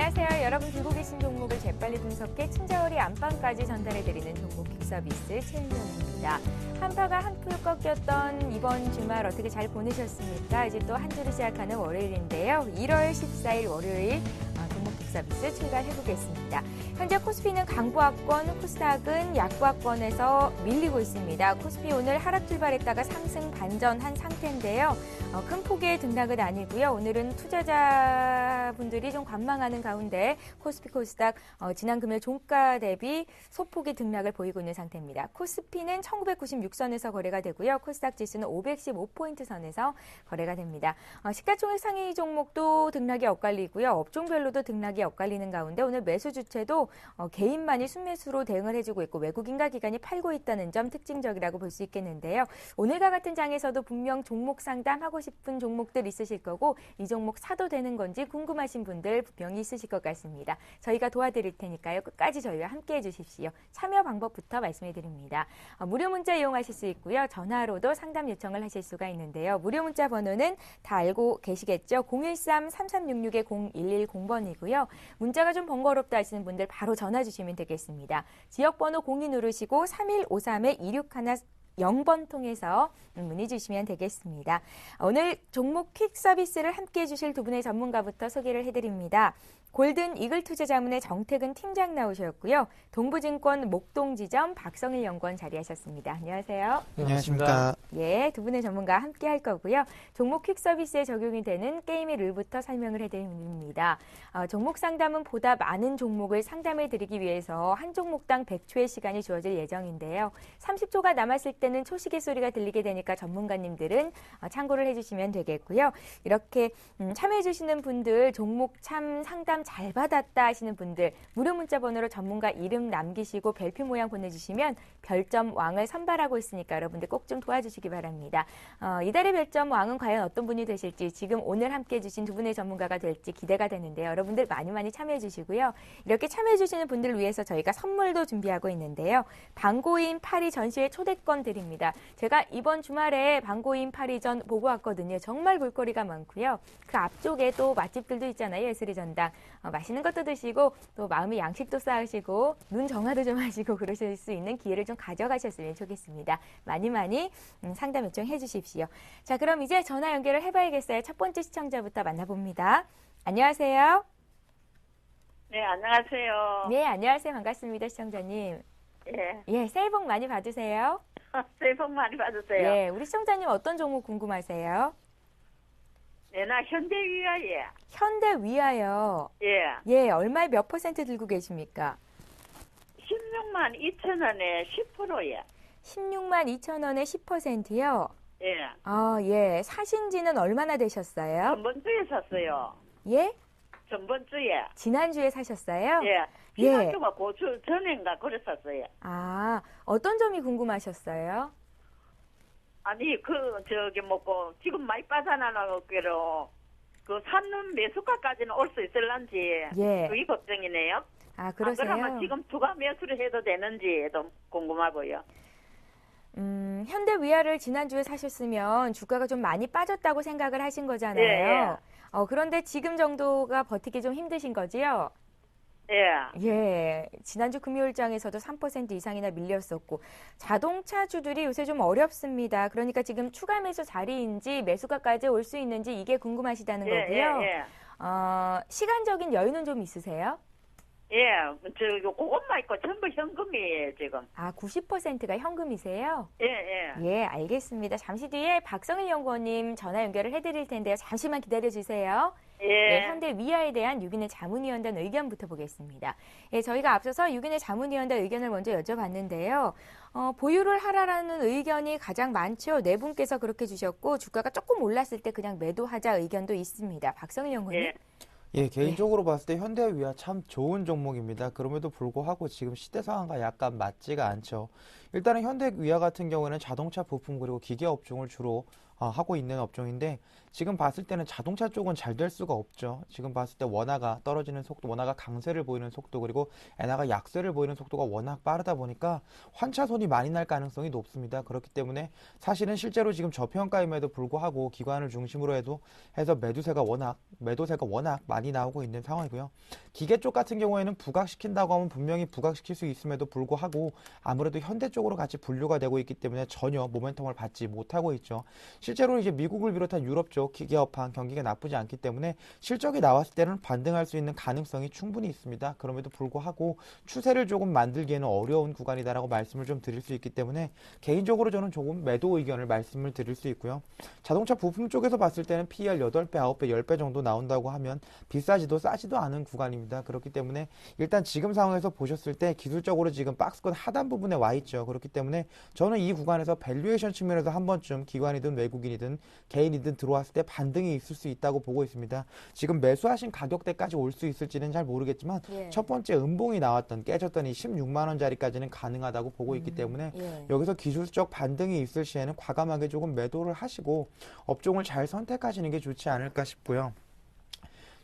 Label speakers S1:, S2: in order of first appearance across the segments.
S1: 안녕하세요. 여러분 들고 계신 종목을 재빨리 분석해 친절히 안방까지 전달해드리는 종목 퀵 서비스 최은정입니다. 한파가 한풀 꺾였던 이번 주말 어떻게 잘 보내셨습니까? 이제 또 한 주를 시작하는 월요일인데요. 1월 14일 월요일 종목 퀵 서비스 출발해보겠습니다. 현재 코스피는 강보합권, 코스닥은 약보합권에서 밀리고 있습니다. 코스피 오늘 하락 출발했다가 상승 반전한 상태인데요. 큰 폭의 등락은 아니고요. 오늘은 투자자분들이 좀 관망하는 가운데 코스피 코스닥 지난 금요일 종가 대비 소폭의 등락을 보이고 있는 상태입니다. 코스피는 1996선에서 거래가 되고요. 코스닥 지수는 515포인트 선에서 거래가 됩니다. 시가총액 상위 종목도 등락이 엇갈리고요. 업종별로도 등락이 엇갈리는 가운데 오늘 매수 주체도 개인만이 순매수로 대응을 해주고 있고 외국인과 기관이 팔고 있다는 점 특징적이라고 볼 수 있겠는데요. 오늘과 같은 장에서도 분명 종목 상담하고 싶은 종목들 있으실 거고 이 종목 사도 되는 건지 궁금하신 분들 분명히 있으실 것 같습니다. 저희가 도와드릴 테니까요. 끝까지 저희와 함께해 주십시오. 참여 방법부터 말씀해 드립니다. 무료 문자 이용하실 수 있고요. 전화로도 상담 요청을 하실 수가 있는데요. 무료 문자 번호는 다 알고 계시겠죠? 013-3366-0110번이고요. 문자가 좀 번거롭다 하시는 분들 바로 전화 주시면 되겠습니다. 지역번호 02 누르시고 3153-2610번 통해서 문의 주시면 되겠습니다. 오늘 종목 퀵 서비스를 함께해 주실 두 분의 전문가부터 소개를 해드립니다. 골든 이글 투자자문의 정태근 팀장 나오셨고요. 동부증권 목동지점 박성일 연구원 자리하셨습니다. 안녕하세요.
S2: 안녕하십니까.
S1: 예, 두 분의 전문가 함께 할 거고요. 종목 퀵 서비스에 적용이 되는 게임의 룰부터 설명을 해드립니다. 종목 상담은 보다 많은 종목을 상담해 드리기 위해서 한 종목당 100초의 시간이 주어질 예정인데요. 30초가 남았을 때는 초시계 소리가 들리게 되니까 전문가님들은 참고를 해주시면 되겠고요. 이렇게 참여해 주시는 분들 종목 참 상담 잘 받았다 하시는 분들 무료 문자 번호로 전문가 이름 남기시고 별표 모양 보내주시면 별점 왕을 선발하고 있으니까 여러분들 꼭 좀 도와주시기 바랍니다. 이달의 별점 왕은 과연 어떤 분이 되실지 지금 오늘 함께해 주신 두 분의 전문가가 될지 기대가 되는데요. 여러분들 많이 참여해 주시고요. 이렇게 참여해 주시는 분들을 위해서 저희가 선물도 준비하고 있는데요. 방고인 파리 전시회 초대권 드립니다. 제가 이번 주말에 방고인 파리전 보고 왔거든요. 정말 볼거리가 많고요. 그 앞쪽에 또 맛집들도 있잖아요. 예술의 전당. 맛있는 것도 드시고 또 마음의 양식도 쌓으시고 눈 정화도 좀 하시고 그러실 수 있는 기회를 좀 가져가셨으면 좋겠습니다. 많이 상담 요청해 주십시오. 자, 그럼 이제 전화 연결을 해봐야겠어요. 첫 번째 시청자부터 만나봅니다. 안녕하세요.
S3: 네, 안녕하세요.
S1: 네, 안녕하세요. 반갑습니다. 시청자님. 예, 새해 복 많이 받으세요.
S3: 새해 복 많이 받으세요.
S1: 예, 우리 시청자님 어떤 종목 궁금하세요?
S3: 네, 나 현대위아예.
S1: 현대위아요.
S3: 예.
S1: 예, 얼마에 몇 퍼센트 들고 계십니까?
S3: 16만 2천 원에 10%예.
S1: 16만 2천 원에 10%요?
S3: 예.
S1: 예. 사신 지는 얼마나 되셨어요?
S3: 전번 주에 샀어요.
S1: 예?
S3: 전번 주에.
S1: 지난주에 사셨어요?
S3: 예.
S1: 예.
S3: 지난주가 고주 전인가 그랬었어요.
S1: 어떤 점이 궁금하셨어요?
S3: 아니, 먹고, 지금 많이 빠져나가기로, 사는 매수가까지는 올 수 있을런지,
S1: 예.
S3: 그게 걱정이네요.
S1: 그러세요?
S3: 그러면 지금 추가 매수를 해도 되는지도 궁금하고요.
S1: 현대위아를 지난주에 사셨으면 주가가 좀 많이 빠졌다고 생각을 하신 거잖아요.
S3: 예.
S1: 그런데 지금 정도가 버티기 좀 힘드신 거지요?
S3: 예.
S1: 지난주 금요일장에서도 3% 이상이나 밀렸었고 자동차주들이 요새 좀 어렵습니다. 그러니까 지금 추가 매수 자리인지 매수가까지 올 수 있는지 이게 궁금하시다는 거고요.
S3: 예.
S1: 시간적인 여유는 좀 있으세요?
S3: 예, 그것만 있고 전부 현금이에요, 지금.
S1: 90%가 현금이세요?
S3: 예.
S1: 예, 알겠습니다. 잠시 뒤에 박성일 연구원님 전화 연결을 해드릴 텐데요. 잠시만 기다려주세요.
S3: 예.
S1: 네, 현대위아에 대한 유기내 자문위원단 의견부터 보겠습니다. 예, 저희가 앞서서 유기내 자문위원단 의견을 먼저 여쭤봤는데요. 보유를 하라라는 의견이 가장 많죠. 네 분께서 그렇게 주셨고 주가가 조금 올랐을 때 그냥 매도하자 의견도 있습니다. 박성일 연구원님.
S2: 예, 개인적으로 봤을 때 현대위아 참 좋은 종목입니다. 그럼에도 불구하고 지금 시대 상황과 약간 맞지가 않죠. 일단은 현대위아 같은 경우에는 자동차 부품 그리고 기계 업종을 주로 하고 있는 업종인데 지금 봤을 때는 자동차 쪽은 잘 될 수가 없죠. 지금 봤을 때 원화가 떨어지는 속도, 원화가 강세를 보이는 속도, 그리고 엔화가 약세를 보이는 속도가 워낙 빠르다 보니까 환차손이 많이 날 가능성이 높습니다. 그렇기 때문에 사실은 실제로 지금 저평가임에도 불구하고 기관을 중심으로 해서 매도세가 워낙 많이 나오고 있는 상황이고요. 기계 쪽 같은 경우에는 부각시킨다고 하면 분명히 부각시킬 수 있음에도 불구하고 아무래도 현대 쪽으로 같이 분류가 되고 있기 때문에 전혀 모멘텀을 받지 못하고 있죠. 실제로 이제 미국을 비롯한 유럽 쪽 기계업황 경기가 나쁘지 않기 때문에 실적이 나왔을 때는 반등할 수 있는 가능성이 충분히 있습니다. 그럼에도 불구하고 추세를 조금 만들기에는 어려운 구간이다라고 말씀을 좀 드릴 수 있기 때문에 개인적으로 저는 조금 매도 의견을 말씀을 드릴 수 있고요. 자동차 부품 쪽에서 봤을 때는 PER 8배, 9배, 10배 정도 나온다고 하면 비싸지도 싸지도 않은 구간입니다. 그렇기 때문에 일단 지금 상황에서 보셨을 때 기술적으로 지금 박스권 하단 부분에 와 있죠. 그렇기 때문에 저는 이 구간에서 밸류에이션 측면에서 한 번쯤 기관이든 외국인이든 개인이든 들어왔을 때 반등이 있을 수 있다고 보고 있습니다. 지금 매수하신 가격대까지 올 수 있을지는 잘 모르겠지만 첫 번째 음봉이 나왔던 깨졌던 이 16만 원짜리까지는 가능하다고 보고 있기 때문에 여기서 기술적 반등이 있을 시에는 과감하게 조금 매도를 하시고 업종을 잘 선택하시는 게 좋지 않을까 싶고요.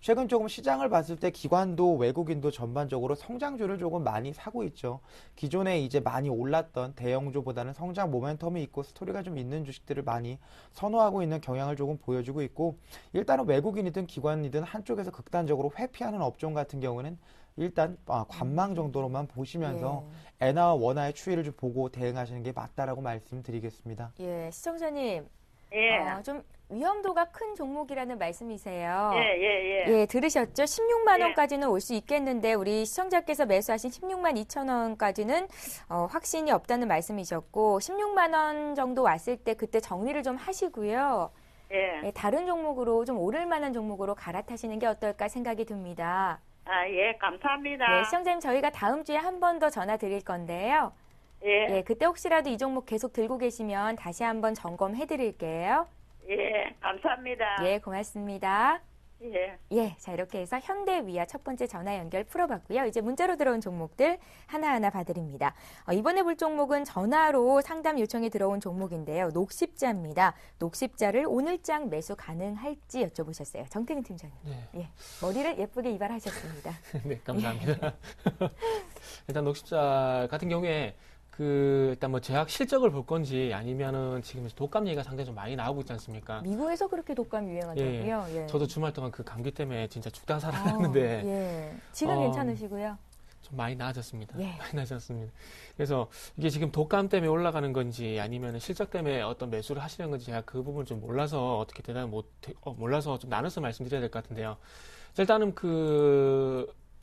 S2: 최근 조금 시장을 봤을 때 기관도 외국인도 전반적으로 성장주를 조금 많이 사고 있죠. 기존에 이제 많이 올랐던 대형주보다는 성장 모멘텀이 있고 스토리가 좀 있는 주식들을 많이 선호하고 있는 경향을 조금 보여주고 있고, 일단은 외국인이든 기관이든 한쪽에서 극단적으로 회피하는 업종 같은 경우는 일단 관망 정도로만 보시면서 엔화와 원화의 추이를 좀 보고 대응하시는 게 맞다라고 말씀드리겠습니다.
S1: 예, 시청자님.
S3: 예.
S1: 좀 위험도가 큰 종목이라는 말씀이세요.
S3: 예.
S1: 들으셨죠? 16만 원까지는 올 수 있겠는데 우리 시청자께서 매수하신 16만 2천 원까지는 확신이 없다는 말씀이셨고 16만 원 정도 왔을 때 그때 정리를 좀 하시고요.
S3: 예.
S1: 다른 종목으로 좀 오를 만한 종목으로 갈아타시는 게 어떨까 생각이 듭니다.
S3: 예, 감사합니다.
S1: 네, 시청자님 저희가 다음 주에 한 번 더 전화 드릴 건데요.
S3: 예.
S1: 그때 혹시라도 이 종목 계속 들고 계시면 다시 한번 점검해 드릴게요.
S3: 예, 감사합니다.
S1: 예, 고맙습니다.
S3: 예.
S1: 자, 이렇게 해서 현대위아 첫 번째 전화 연결 풀어봤고요. 이제 문자로 들어온 종목들 하나하나 봐드립니다. 이번에 볼 종목은 전화로 상담 요청이 들어온 종목인데요. 녹십자입니다. 녹십자를 오늘장 매수 가능할지 여쭤보셨어요. 정태근 팀장님.
S4: 네.
S1: 머리를 예쁘게 이발하셨습니다.
S4: 네, 감사합니다. 일단 녹십자 같은 경우에 일단 뭐 제약 실적을 볼 건지 아니면은 지금 독감 얘기가 상당히 좀 많이 나오고 있지 않습니까?
S1: 미국에서 그렇게 독감이 유행한다고요? 예.
S4: 저도 주말 동안 그 감기 때문에 진짜 죽다 살아났는데.
S1: 지금 괜찮으시고요?
S4: 좀 많이 나아졌습니다.
S1: 예.
S4: 많이 나아졌습니다. 그래서 이게 지금 독감 때문에 올라가는 건지 아니면 실적 때문에 어떤 매수를 하시는 건지 제가 그 부분을 좀 몰라서 어떻게 몰라서 좀 나눠서 말씀드려야 될 것 같은데요. 일단은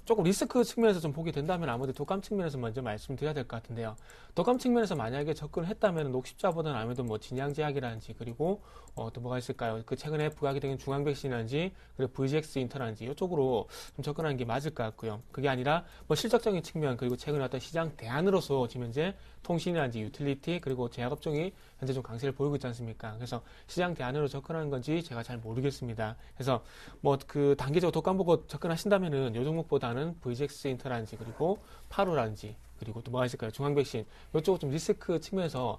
S4: 조금 리스크 측면에서 좀 보게 된다면 아무래도 독감 측면에서 먼저 말씀드려야 될 것 같은데요. 독감 측면에서 만약에 접근을 했다면 녹십자보다는 아무래도 뭐 진양제약이라든지 그리고 또 뭐가 있을까요? 최근에 부각이 된 중앙백신이라든지 그리고 VGX 인터라든지 이쪽으로 좀 접근하는 게 맞을 것 같고요. 그게 아니라 뭐 실적적인 측면 그리고 최근에 어떤 시장 대안으로서 지금 현재 통신이라든지 유틸리티 그리고 제약업종이 현재 좀 강세를 보이고 있지 않습니까? 그래서 시장 대안으로 접근하는 건지 제가 잘 모르겠습니다. 그래서 뭐 단기적으로 독감 보고 접근하신다면은 요 종목보다는 VGX 인터라든지 그리고 파로라든지 그리고 또 뭐가 있을까요? 중앙백신 이쪽 좀 리스크 측면에서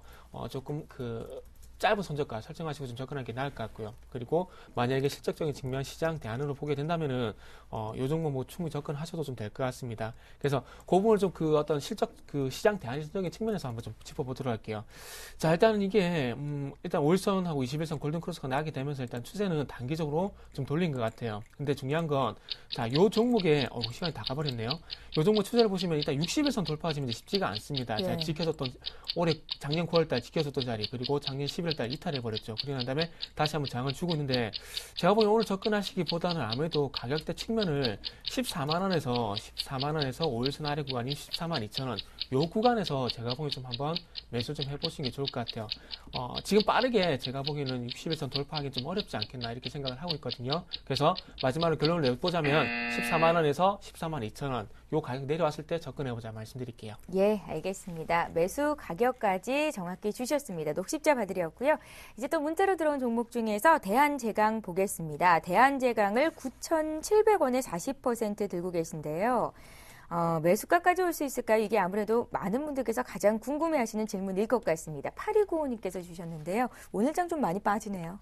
S4: 조금 짧은 손절가 설정하시고 좀 접근하는 게 나을 것 같고요. 그리고 만약에 실적적인 측면 시장 대안으로 보게 된다면은 요 종목 뭐 충분히 접근하셔도 좀 될 것 같습니다. 그래서 그 부분을 좀 어떤 시장 대안적인 측면에서 한번 좀 짚어보도록 할게요. 자, 일단은 이게 일단 5일선하고 21선 골든크로스가 나게 되면서 일단 추세는 단기적으로 좀 돌린 것 같아요. 근데 중요한 건 요 종목에 시간이 다 가버렸네요. 요 종목 추세를 보시면 일단 60일선 돌파하시면 쉽지가 않습니다. 제가 지켜줬던 작년 9월달 지켜줬던 자리 그리고 작년 11월달 이탈해버렸죠. 그러고 난 다음에 다시 한번 장을 주고 있는데 제가 보기엔 오늘 접근하시기보다는 아무래도 가격대 측면을 14만원에서 5일선 아래 구간이 142,000원 요 구간에서 제가 보기엔 좀 한번 매수 좀 해보시는 게 좋을 것 같아요. 지금 빠르게 제가 보기에는 60일선 돌파하기 좀 어렵지 않겠나 이렇게 생각을 하고 있거든요. 그래서 마지막으로 결론을 내보자면 14만원에서 142,000원 요 가격 내려왔을 때 접근해보자 말씀드릴게요.
S1: 예, 알겠습니다. 매수 가격까지 정확히 주셨습니다. 녹십자 봐드렸고요. 이제 또 문자로 들어온 종목 중에서 대한제강 보겠습니다. 대한제강을 9,700원에 40% 들고 계신데요. 매수가까지 올 수 있을까요? 이게 아무래도 많은 분들께서 가장 궁금해하시는 질문일 것 같습니다. 8295님께서 주셨는데요. 오늘 장 좀 많이 빠지네요.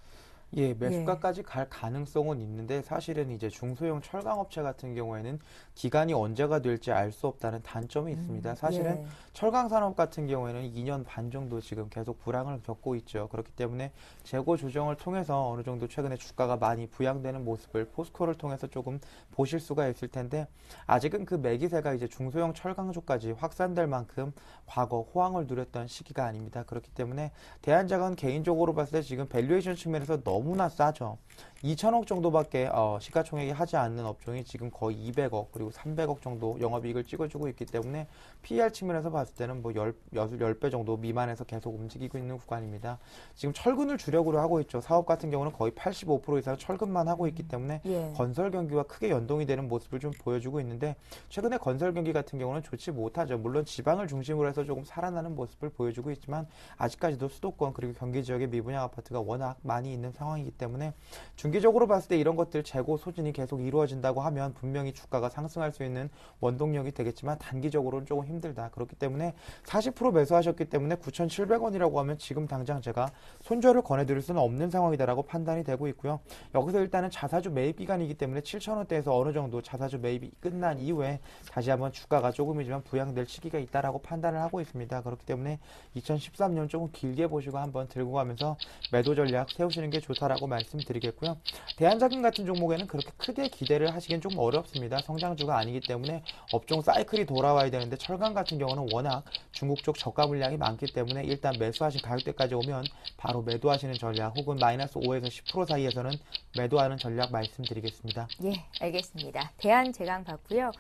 S2: 예, 매수가까지 갈 가능성은 있는데 사실은 이제 중소형 철강업체 같은 경우에는 기간이 언제가 될지 알 수 없다는 단점이 있습니다. 사실은
S1: 예.
S2: 철강 산업 같은 경우에는 2년 반 정도 지금 계속 불황을 겪고 있죠. 그렇기 때문에 재고 조정을 통해서 어느 정도 최근에 주가가 많이 부양되는 모습을 포스코를 통해서 조금 보실 수가 있을 텐데 아직은 그 매기세가 이제 중소형 철강주까지 확산될 만큼 과거 호황을 누렸던 시기가 아닙니다. 그렇기 때문에 대한자건 개인적으로 봤을 때 지금 밸류에이션 측면에서 너무나 싸죠. 2천억 정도밖에 시가총액이 하지 않는 업종이 지금 거의 200억 그리고 300억 정도 영업이익을 찍어주고 있기 때문에 PER 측면에서 봤을 때는 뭐 10배 정도 미만에서 계속 움직이고 있는 구간입니다. 지금 철근을 주력으로 하고 있죠. 사업 같은 경우는 거의 85% 이상 철근만 하고 있기 때문에
S1: 예.
S2: 건설 경기와 크게 연동이 되는 모습을 좀 보여주고 있는데 최근에 건설 경기 같은 경우는 좋지 못하죠. 물론 지방을 중심으로 해서 조금 살아나는 모습을 보여주고 있지만 아직까지도 수도권 그리고 경기 지역의 미분양 아파트가 워낙 많이 있는 상황이기 때문에 중기적으로 봤을 때 이런 것들 재고 소진이 계속 이루어진다고 하면 분명히 주가가 상승할 수 있는 원동력이 되겠지만 단기적으로는 조금 힘들다. 그렇기 때문에 40% 매수하셨기 때문에 9,700원이라고 하면 지금 당장 제가 손절을 권해드릴 수는 없는 상황이다라고 판단이 되고 있고요. 여기서 일단은 자사주 매입 기간이기 때문에 7,000원대에서 어느 정도 자사주 매입이 끝난 이후에 다시 한번 주가가 조금이지만 부양될 시기가 있다라고 판단을 하고 있습니다. 그렇기 때문에 2013년 조금 길게 보시고 한번 들고 가면서 매도 전략 세우시는 게 좋다라고 말씀드리겠고요. 대한자금 같은 종목에는 그렇게 크게 기대를 하시긴 좀 어렵습니다. 성장주가 아니기 때문에 업종 사이클이 돌아와야 되는데 철강 같은 경우는 워낙 중국 쪽 저가 물량이 많기 때문에 일단 매수하신 가격대까지 오면 바로 매도하시는 전략 혹은 마이너스 5에서 10% 사이에서는 매도하는 전략 말씀드리겠습니다.
S1: 예, 알겠습니다. 대한제강 봤고요.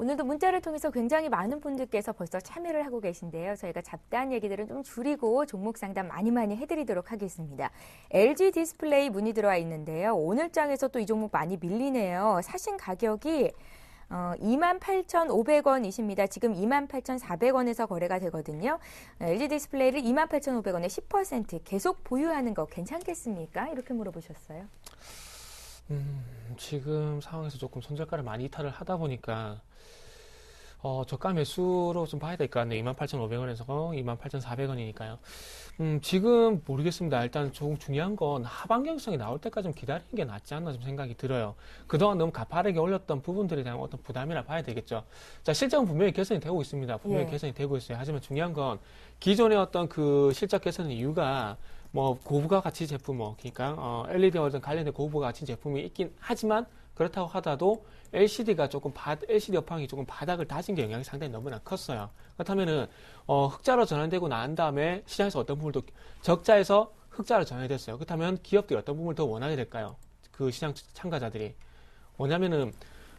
S1: 오늘도 문자를 통해서 굉장히 많은 분들께서 벌써 참여를 하고 계신데요. 저희가 잡다한 얘기들은 좀 줄이고 종목 상담 많이 해드리도록 하겠습니다. LG 디스플레이 문의 들어와 있는데요. 오늘장에서 또 이 종목 많이 밀리네요. 사신 가격이 28,500원이십니다. 지금 28,400원에서 거래가 되거든요. LG 디스플레이를 28,500원에 10% 계속 보유하는 거 괜찮겠습니까? 이렇게 물어보셨어요.
S4: 지금 상황에서 조금 손절가를 많이 이탈을 하다 보니까 저가 매수로 좀 봐야 될 것 같네요. 28,500원에서 28,400원이니까요. 지금 모르겠습니다. 일단 조금 중요한 건 하반경성이 나올 때까지 좀 기다리는 게 낫지 않나 좀 생각이 들어요. 그동안 너무 가파르게 올렸던 부분들에 대한 어떤 부담이라 봐야 되겠죠. 자, 실적은 분명히 개선이 되고 있습니다. 분명히
S1: 예.
S4: 개선이 되고 있어요. 하지만 중요한 건 기존의 어떤 그 실적 개선의 이유가 뭐 고부가 가치 제품 그러니까 LED와 어떤 관련된 고부가 가치 제품이 있긴 하지만 그렇다고 하더라도 LCD 업황이 조금 바닥을 다진 게 영향이 상당히 너무나 컸어요. 그렇다면은 흑자로 전환되고 난 다음에 시장에서 어떤 부분도 적자에서 흑자로 전환이 됐어요. 그렇다면 기업들이 어떤 부분을 더 원하게 될까요? 그 시장 참가자들이 뭐냐면은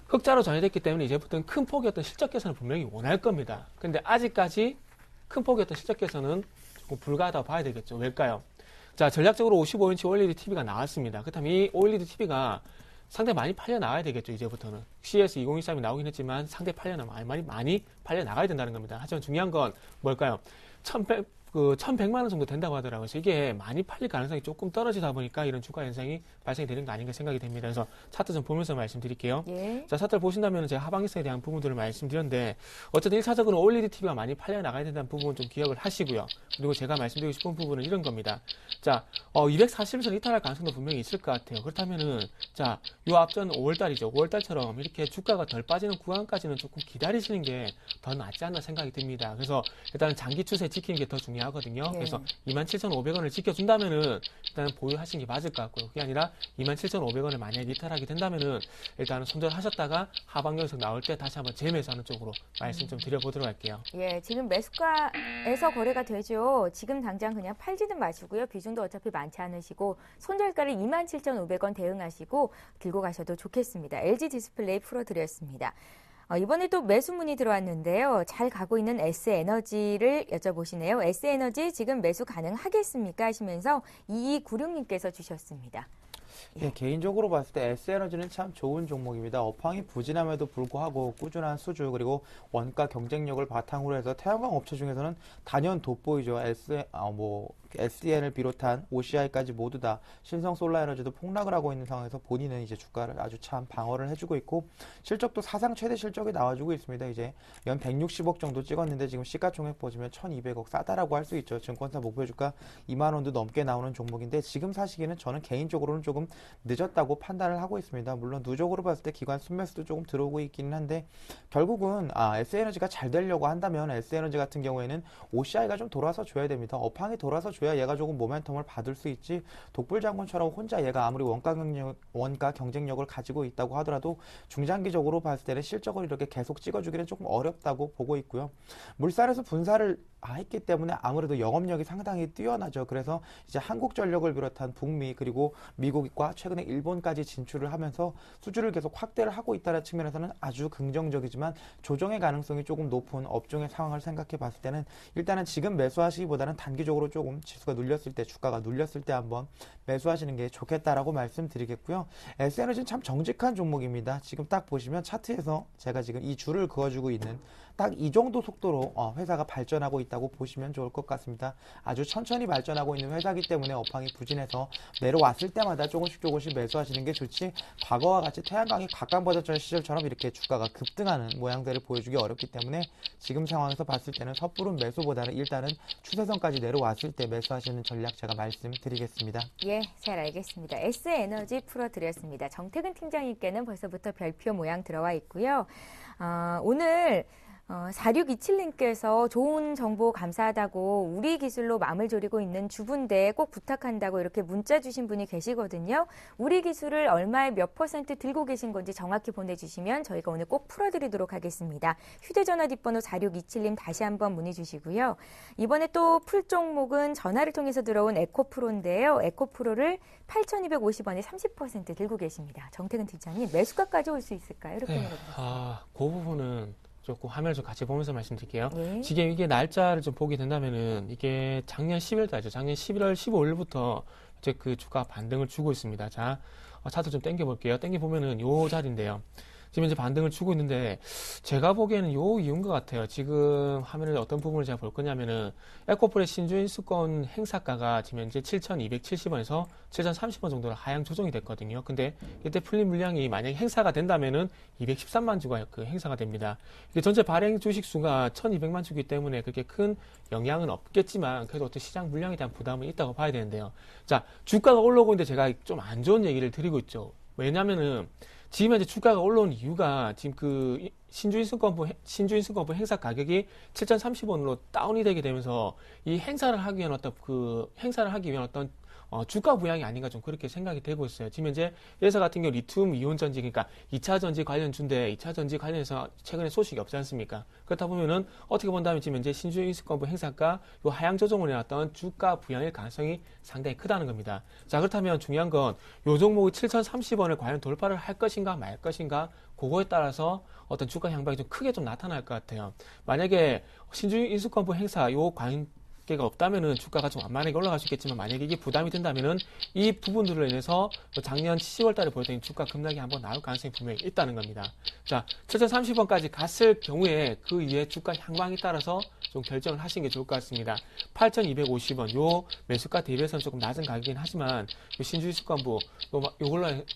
S4: 흑자로 전환됐기 때문에 이제부터는 큰 폭의 어떤 실적 개선을 분명히 원할 겁니다. 근데 아직까지 큰 폭의 어떤 실적 개선은 조금 불가하다고 봐야 되겠죠. 왜일까요? 자, 전략적으로 55인치 OLED TV가 나왔습니다. 그렇다면 이 OLED TV가 상당히 많이 팔려 나가야 되겠죠. 이제부터는 CES 2023이 나오긴 했지만 상당히 많이 팔려 나가야 된다는 겁니다. 하지만 중요한 건 뭘까요? 1,100만 원 정도 된다고 하더라고요. 그래서 이게 많이 팔릴 가능성이 조금 떨어지다 보니까 이런 주가 현상이 발생이 되는 거 아닌가 생각이 됩니다. 그래서 차트 좀 보면서 말씀드릴게요.
S1: 예.
S4: 자, 차트를 보신다면 제가 하방기성에 대한 부분들을 말씀드렸는데 어쨌든 1차적으로 OLED TV가 많이 팔려 나가야 된다는 부분은 좀 기억을 하시고요. 그리고 제가 말씀드리고 싶은 부분은 이런 겁니다. 자, 240선 이탈할 가능성도 분명히 있을 것 같아요. 그렇다면은 자, 요 앞전 5월달이죠. 5월달처럼 이렇게 주가가 덜 빠지는 구간까지는 조금 기다리시는 게 더 낫지 않나 생각이 듭니다. 그래서 일단은 장기 추세 지키는 게 더 중요하거든요.
S1: 네.
S4: 그래서 27,500원을 지켜준다면은 일단은 보유하시는 게 맞을 것 같고요. 그게 아니라 27,500원을 만약에 이탈하게 된다면은 일단은 손절하셨다가 하방경에서 나올 때 다시 한번 재매수하는 쪽으로 말씀 좀 드려보도록 할게요.
S1: 예, 지금 매수가에서 거래가 되죠. 지금 당장 그냥 팔지는 마시고요. 비중도 어차피 많지 않으시고 손절가를 27,500원 대응하시고 들고 가셔도 좋겠습니다. LG 디스플레이 풀어드렸습니다. 이번에 또 매수 문의 들어왔는데요. 잘 가고 있는 S에너지를 여쭤보시네요. S에너지 지금 매수 가능하겠습니까? 하시면서 2296님께서 주셨습니다.
S2: 예, 개인적으로 봤을 때 S에너지는 참 좋은 종목입니다. 업황이 부진함에도 불구하고 꾸준한 수주 그리고 원가 경쟁력을 바탕으로 해서 태양광 업체 중에서는 단연 돋보이죠. SDN을 비롯한 OCI까지 모두 다 신성솔라에너지도 폭락을 하고 있는 상황에서 본인은 이제 주가를 아주 참 방어를 해주고 있고 실적도 사상 최대 실적이 나와주고 있습니다. 이제 연 160억 정도 찍었는데 지금 시가총액 보시면 1,200억 싸다라고 할 수 있죠. 증권사 목표 주가 2만 원도 넘게 나오는 종목인데 지금 사시기는 저는 개인적으로는 조금 늦었다고 판단을 하고 있습니다. 물론 누적으로 봤을 때 기관 순매수도 조금 들어오고 있기는 한데 결국은 S에너지가 잘 되려고 한다면 S에너지 같은 경우에는 OCI가 좀 돌아서 줘야 됩니다. 업황이 돌아서 줘야 얘가 조금 모멘텀을 받을 수 있지 독불장군처럼 혼자 얘가 아무리 원가 경쟁력을 가지고 있다고 하더라도 중장기적으로 봤을 때는 실적을 이렇게 계속 찍어주기는 조금 어렵다고 보고 있고요. 물산에서 분사를 했기 때문에 아무래도 영업력이 상당히 뛰어나죠. 그래서 이제 한국전력을 비롯한 북미 그리고 미국과 최근에 일본까지 진출을 하면서 수주를 계속 확대를 하고 있다는 측면에서는 아주 긍정적이지만 조정의 가능성이 조금 높은 업종의 상황을 생각해 봤을 때는 일단은 지금 매수하시기보다는 단기적으로 조금 지수가 눌렸을 때 주가가 눌렸을 때 한번 매수하시는 게 좋겠다라고 말씀드리겠고요. S에너지는 참 정직한 종목입니다. 지금 딱 보시면 차트에서 제가 지금 이 줄을 그어주고 있는 딱 이 정도 속도로 회사가 발전하고 있다고 보시면 좋을 것 같습니다. 아주 천천히 발전하고 있는 회사이기 때문에 업황이 부진해서 내려왔을 때마다 조금씩 매수하시는 게 좋지 과거와 같이 태양광이 각광받았던 시절처럼 이렇게 주가가 급등하는 모양새를 보여주기 어렵기 때문에 지금 상황에서 봤을 때는 섣부른 매수보다는 일단은 추세선까지 내려왔을 때 매수하시는 전략 제가 말씀드리겠습니다.
S1: 예, 잘 알겠습니다. S에너지 풀어드렸습니다. 정태근 팀장님께는 벌써부터 별표 모양 들어와 있고요. 오늘 4627님께서 좋은 정보 감사하다고 우리 기술로 마음을 졸이고 있는 주부인데 꼭 부탁한다고 이렇게 문자 주신 분이 계시거든요. 우리 기술을 얼마에 몇 % 들고 계신 건지 정확히 보내주시면 저희가 오늘 꼭 풀어드리도록 하겠습니다. 휴대전화 뒷번호 4627님 다시 한번 문의 주시고요. 이번에 또 풀 종목은 전화를 통해서 들어온 에코프로인데요. 에코프로를 8,250원에 30% 들고 계십니다. 정태근 팀장님 매수가까지 올 수 있을까요? 이렇게 물어보셨어요.
S4: 그 부분은 조금 화면을 좀 같이 보면서 말씀드릴게요.
S1: 네.
S4: 지금 이게 날짜를 좀 보게 된다면은 이게 작년 10월 달이죠. 작년 11월 15일부터 이제 그 주가 반등을 주고 있습니다. 자, 차트 좀 당겨 볼게요. 당겨 보면은 요 자리인데요. 지금 이제 반등을 주고 있는데 제가 보기에는 요 이유인 것 같아요. 지금 화면에 어떤 부분을 제가 볼 거냐면은 에코프레 신주인수권 행사가가 지금 현재 7,270원에서 7,030원 정도로 하향 조정이 됐거든요. 근데 이때 풀린 물량이 만약에 행사가 된다면은 213만 주가 그 행사가 됩니다. 이게 전체 발행 주식 수가 1,200만 주기 때문에 그렇게 큰 영향은 없겠지만 그래도 어떤 시장 물량에 대한 부담은 있다고 봐야 되는데요. 자, 주가가 올라오고 있는데 제가 좀 안 좋은 얘기를 드리고 있죠. 왜냐면은 지금 현재 주가가 올라온 이유가 지금 그 신주인증권부 행사 가격이 7,030원으로 다운이 되게 되면서 이 행사를 하기 위한 어떤 주가 부양이 아닌가 좀 그렇게 생각이 되고 있어요. 지금 현재 회사 같은 경우 리튬 이온 전지 그러니까 2차 전지 관련주인데 2차 전지 관련해서 최근에 소식이 없지 않습니까? 그렇다 보면은 어떻게 본다면 지금 현재 신주인증권부 행사가 요 하향 조정을 해왔던 주가 부양의 가능성이 상당히 크다는 겁니다. 자, 그렇다면 중요한 건 요 종목이 7,030원을 과연 돌파를 할 것인가 말 것인가 그거에 따라서 어떤 주가 향방이 좀 크게 좀 나타날 것 같아요. 만약에 신주인증권부 행사 요 관계가 없다면은 주가가 좀 완만하게 올라갈 수 있겠지만 만약에 이게 부담이 된다면은 이 부분들로 인해서 작년 10월 달에 보였던 주가 급락이 한번 나올 가능성이 분명히 있다는 겁니다. 자, 7,030원까지 갔을 경우에 그 이후에 주가 향방에 따라서 좀 결정을 하시는 게 좋을 것 같습니다. 8,250원 요 매수가 대비해서는 조금 낮은 가격이긴 하지만 요 신주식권부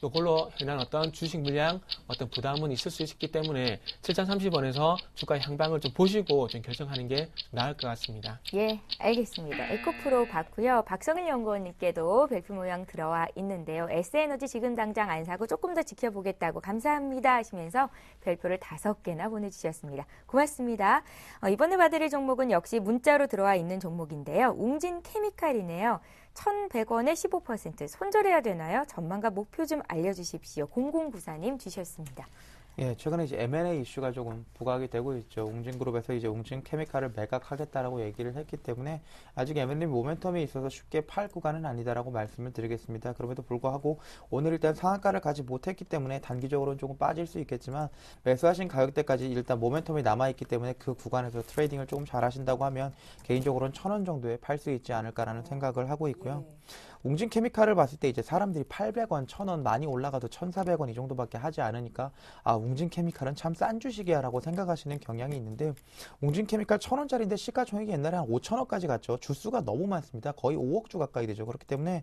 S4: 요걸로 해난 어떤 주식 물량 어떤 부담은 있을 수 있기 때문에 7,030원에서 주가 향방을 좀 보시고 좀 결정하는 게 나을 것 같습니다.
S1: 예, 알겠습니다. 에코프로 봤고요. 박성일 연구원님께도 별표 모양 들어와 있는데요. S에너지 지금 당장 안 사고 조금 더 지켜보겠다고 감사합니다 하시면서 별표를 5개나 보내주셨습니다. 고맙습니다. 이번에 봐드릴 종목은 역시 문자로 들어와 있는 종목인데요. 웅진 케미칼이네요. 1,100원에 15% 손절해야 되나요? 전망과 목표 좀 알려주십시오. 0094님 주셨습니다.
S2: 예, 최근에 이제 M&A 이슈가 조금 부각이 되고 있죠. 웅진그룹에서 이제 웅진케미칼을 매각하겠다라고 얘기를 했기 때문에 아직 M&A 모멘텀이 있어서 쉽게 팔 구간은 아니다라고 말씀을 드리겠습니다. 그럼에도 불구하고 오늘 일단 상한가를 가지 못했기 때문에 단기적으로는 조금 빠질 수 있겠지만 매수하신 가격대까지 일단 모멘텀이 남아있기 때문에 그 구간에서 트레이딩을 조금 잘 하신다고 하면 개인적으로는 1,000원 정도에 팔 수 있지 않을까라는 생각을 하고 있고요. 웅진 케미칼을 봤을 때 이제 사람들이 800원, 1000원 많이 올라가도 1400원 이 정도밖에 하지 않으니까 웅진 케미칼은 참 싼 주식이야라고 생각하시는 경향이 있는데 웅진 케미칼 1000원짜리인데 시가총액이 옛날에 한 5천억까지 갔죠. 주수가 너무 많습니다. 거의 5억 주 가까이 되죠. 그렇기 때문에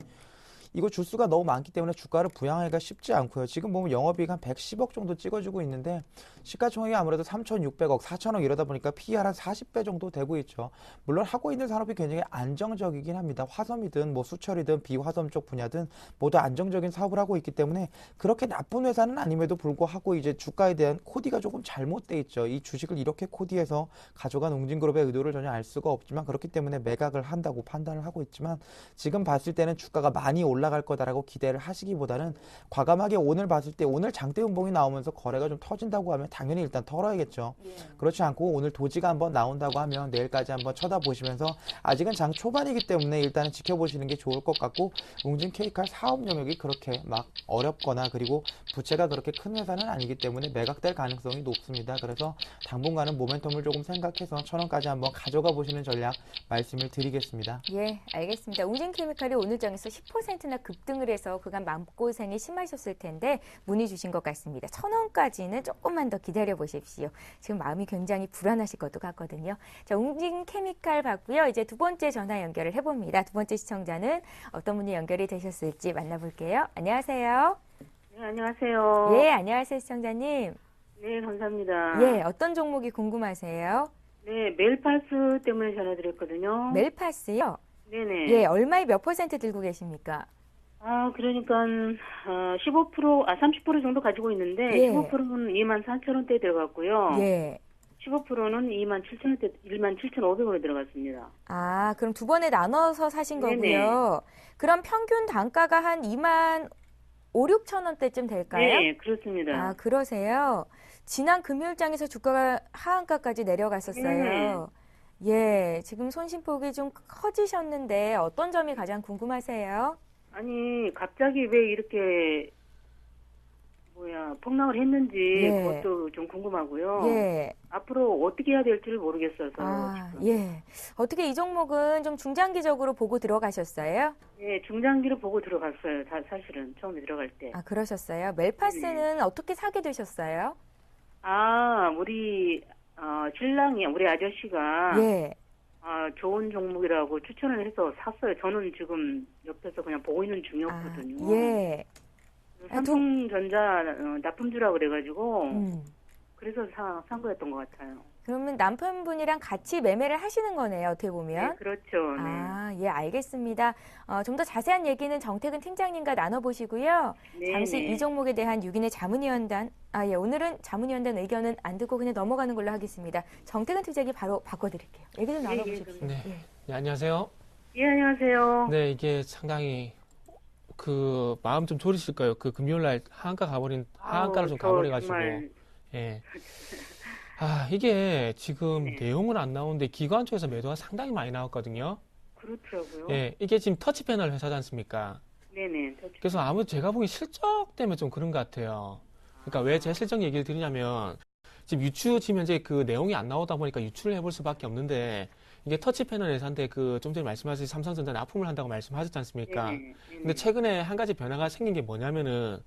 S2: 이거 주수가 너무 많기 때문에 주가를 부양하기가 쉽지 않고요. 지금 보면 영업이익 한 110억 정도 찍어주고 있는데 시가총액이 아무래도 3,600억, 4천억 이러다 보니까 PER 한 40배 정도 되고 있죠. 물론 하고 있는 산업이 굉장히 안정적이긴 합니다. 화섬이든 뭐 수철이든 비화섬 쪽 분야든 모두 안정적인 사업을 하고 있기 때문에 그렇게 나쁜 회사는 아님에도 불구하고 이제 주가에 대한 코디가 조금 잘못돼 있죠. 이 주식을 이렇게 코디해서 가져간 웅진그룹의 의도를 전혀 알 수가 없지만 그렇기 때문에 매각을 한다고 판단을 하고 있지만 지금 봤을 때는 주가가 많이 올라갈 거다라고 기대를 하시기보다는 과감하게 오늘 봤을 때 오늘 장대 음봉이 나오면서 거래가 좀 터진다고 하면 당연히 일단 털어야겠죠. 그렇지 않고 오늘 도지가 한번 나온다고 하면 내일까지 한번 쳐다보시면서 아직은 장 초반이기 때문에 일단은 지켜보시는 게 좋을 것 같고 웅진 케이칼 사업 영역이 그렇게 막 어렵거나 그리고 부채가 그렇게 큰 회사는 아니기 때문에 매각될 가능성이 높습니다. 그래서 당분간은 모멘텀을 조금 생각해서 1000원까지 한번 가져가 보시는 전략 말씀을 드리겠습니다.
S1: 예, 알겠습니다. 웅진케미칼이 오늘 장에서 10%나 급등을 해서 그간 마음고생이 심하셨을 텐데 문의 주신 것 같습니다. 1000원까지는 조금만 더 기다려 보십시오. 지금 마음이 굉장히 불안하실 것도 같거든요. 자, 웅진케미칼 봤고요. 이제 두 번째 전화 연결을 해봅니다. 두 번째 시청자는 어떤 분이 연결이 되셨을지 만나볼게요. 안녕하세요.
S3: 네, 안녕하세요.
S1: 예, 안녕하세요, 시청자님.
S3: 네, 감사합니다.
S1: 예, 어떤 종목이 궁금하세요?
S3: 네, 메일파스 때문에 전화드렸거든요.
S1: 멜파스요?
S3: 네네.
S1: 예, 얼마에 몇 퍼센트 들고 계십니까?
S3: 그러니까 30% 정도 가지고 있는데
S1: 예.
S3: 15%는 24,000원대에 들어갔고요.
S1: 예.
S3: 15%는 27,000원대, 17,500원에 들어갔습니다.
S1: 아, 그럼 두 번에 나눠서 사신
S3: 네네.
S1: 거고요. 그럼 평균 단가가 한 2만 5, 6천 원대쯤 될까요?
S3: 네, 그렇습니다.
S1: 아, 그러세요? 지난 금요일장에서 주가가 하한가까지 내려갔었어요. 예, 지금 손실폭이 좀 커지셨는데 어떤 점이 가장 궁금하세요?
S3: 아니, 갑자기 왜 이렇게 폭락을 했는지
S1: 예.
S3: 그것도 좀 궁금하고요.
S1: 예.
S3: 앞으로 어떻게 해야 될지를 모르겠어서.
S1: 아,
S3: 지금.
S1: 예. 어떻게 이 종목은 좀 중장기적으로 보고 들어가셨어요?
S3: 네, 중장기로 보고 들어갔어요. 사실은 처음에 들어갈 때.
S1: 아, 그러셨어요? 멜파스는 어떻게 사게 되셨어요?
S3: 우리 신랑이 우리 아저씨가
S1: 예.
S3: 좋은 종목이라고 추천을 해서 샀어요. 저는 지금 옆에서 그냥 보고 있는 중이었거든요.
S1: 예.
S3: 삼성전자 납품주라고 그래가지고 그래서 산 거였던 것 같아요.
S1: 그러면 남편분이랑 같이 매매를 하시는 거네요, 어떻게 보면.
S3: 네, 그렇죠. 네.
S1: 아, 예, 알겠습니다. 좀 더 자세한 얘기는 정태근 팀장님과 나눠보시고요.
S3: 네,
S1: 잠시
S3: 네.
S1: 이 종목에 대한 6인의 자문위원단, 예, 오늘은 자문위원단 의견은 안 듣고 그냥 넘어가는 걸로 하겠습니다. 정태근 팀장이 바로 바꿔드릴게요. 얘기 좀 나눠보십시오.
S4: 네.
S1: 예.
S4: 네, 안녕하세요.
S3: 예, 안녕하세요.
S4: 네, 이게 상당히 그 마음 좀 졸이실 거예요. 그 금요일 날 하한가를 좀
S3: 저
S4: 가버려가지고.
S3: 정말
S4: 예. 이게 지금
S3: 네.
S4: 내용은 안 나오는데 기관 쪽에서 매도가 상당히 많이 나왔거든요.
S3: 그렇더라고요.
S4: 예, 이게 지금 터치 패널 회사지 않습니까?
S3: 네네.
S4: 그래서 아무래도 제가 보기엔 실적 때문에 좀 그런 것 같아요. 그러니까 왜 제 실적 얘기를 드리냐면 지금 지금 현재 그 내용이 안 나오다 보니까 유출을 해볼 수밖에 없는데 이게 터치 패널 회사인데 그 좀 전에 말씀하신 삼성전자 납품을 한다고 말씀하셨지 않습니까?
S3: 네네.
S4: 근데 최근에 한 가지 변화가 생긴 게 뭐냐면은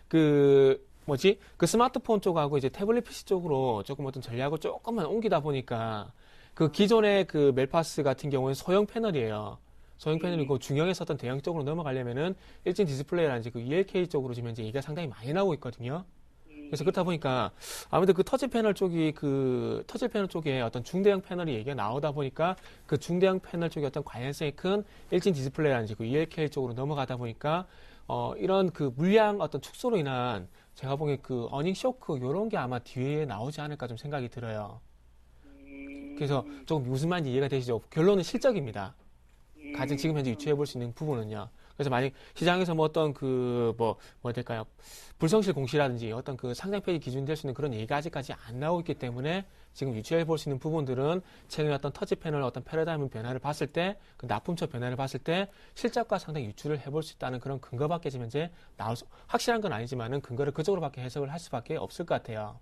S4: 그 스마트폰 쪽하고 이제 태블릿 PC 쪽으로 조금 어떤 전략을 조금만 옮기다 보니까 그 기존의 그 멜파스 같은 경우는 소형 패널이에요. 소형 패널이고 중형에서 어떤 대형 쪽으로 넘어가려면은 일진 디스플레이라든지 그 ELK 쪽으로 지금 이제 얘기가 상당히 많이 나오고 있거든요. 그래서 그렇다 보니까 아무래도 그 터치 패널 쪽에 어떤 중대형 패널이 얘기가 나오다 보니까 그 중대형 패널 쪽에 어떤 관련성이 큰 일진 디스플레이라든지 그 ELK 쪽으로 넘어가다 보니까 이런 그 물량 어떤 축소로 인한 제가 보기엔 그 어닝 쇼크 요런 게 아마 뒤에 나오지 않을까 좀 생각이 들어요. 그래서 조금 무슨 말인지 이해가 되시죠? 결론은 실적입니다. 가장 지금 현재 유추해 볼 수 있는 부분은요. 그래서 만약 시장에서 뭐 어떤 될까요? 불성실 공시라든지 어떤 그 상장 폐지 기준이 될 수 있는 그런 얘기가 아직까지 안 나오고 있기 때문에 지금 유추해 볼 수 있는 부분들은 최근에 어떤 터치 패널 어떤 패러다임 변화를 봤을 때, 그 납품처 변화를 봤을 때 실적과 상당히 유추를 해볼 수 있다는 그런 근거밖에 지금 현재 확실한 건 아니지만은 근거를 그쪽으로밖에 해석을 할 수밖에 없을 것 같아요.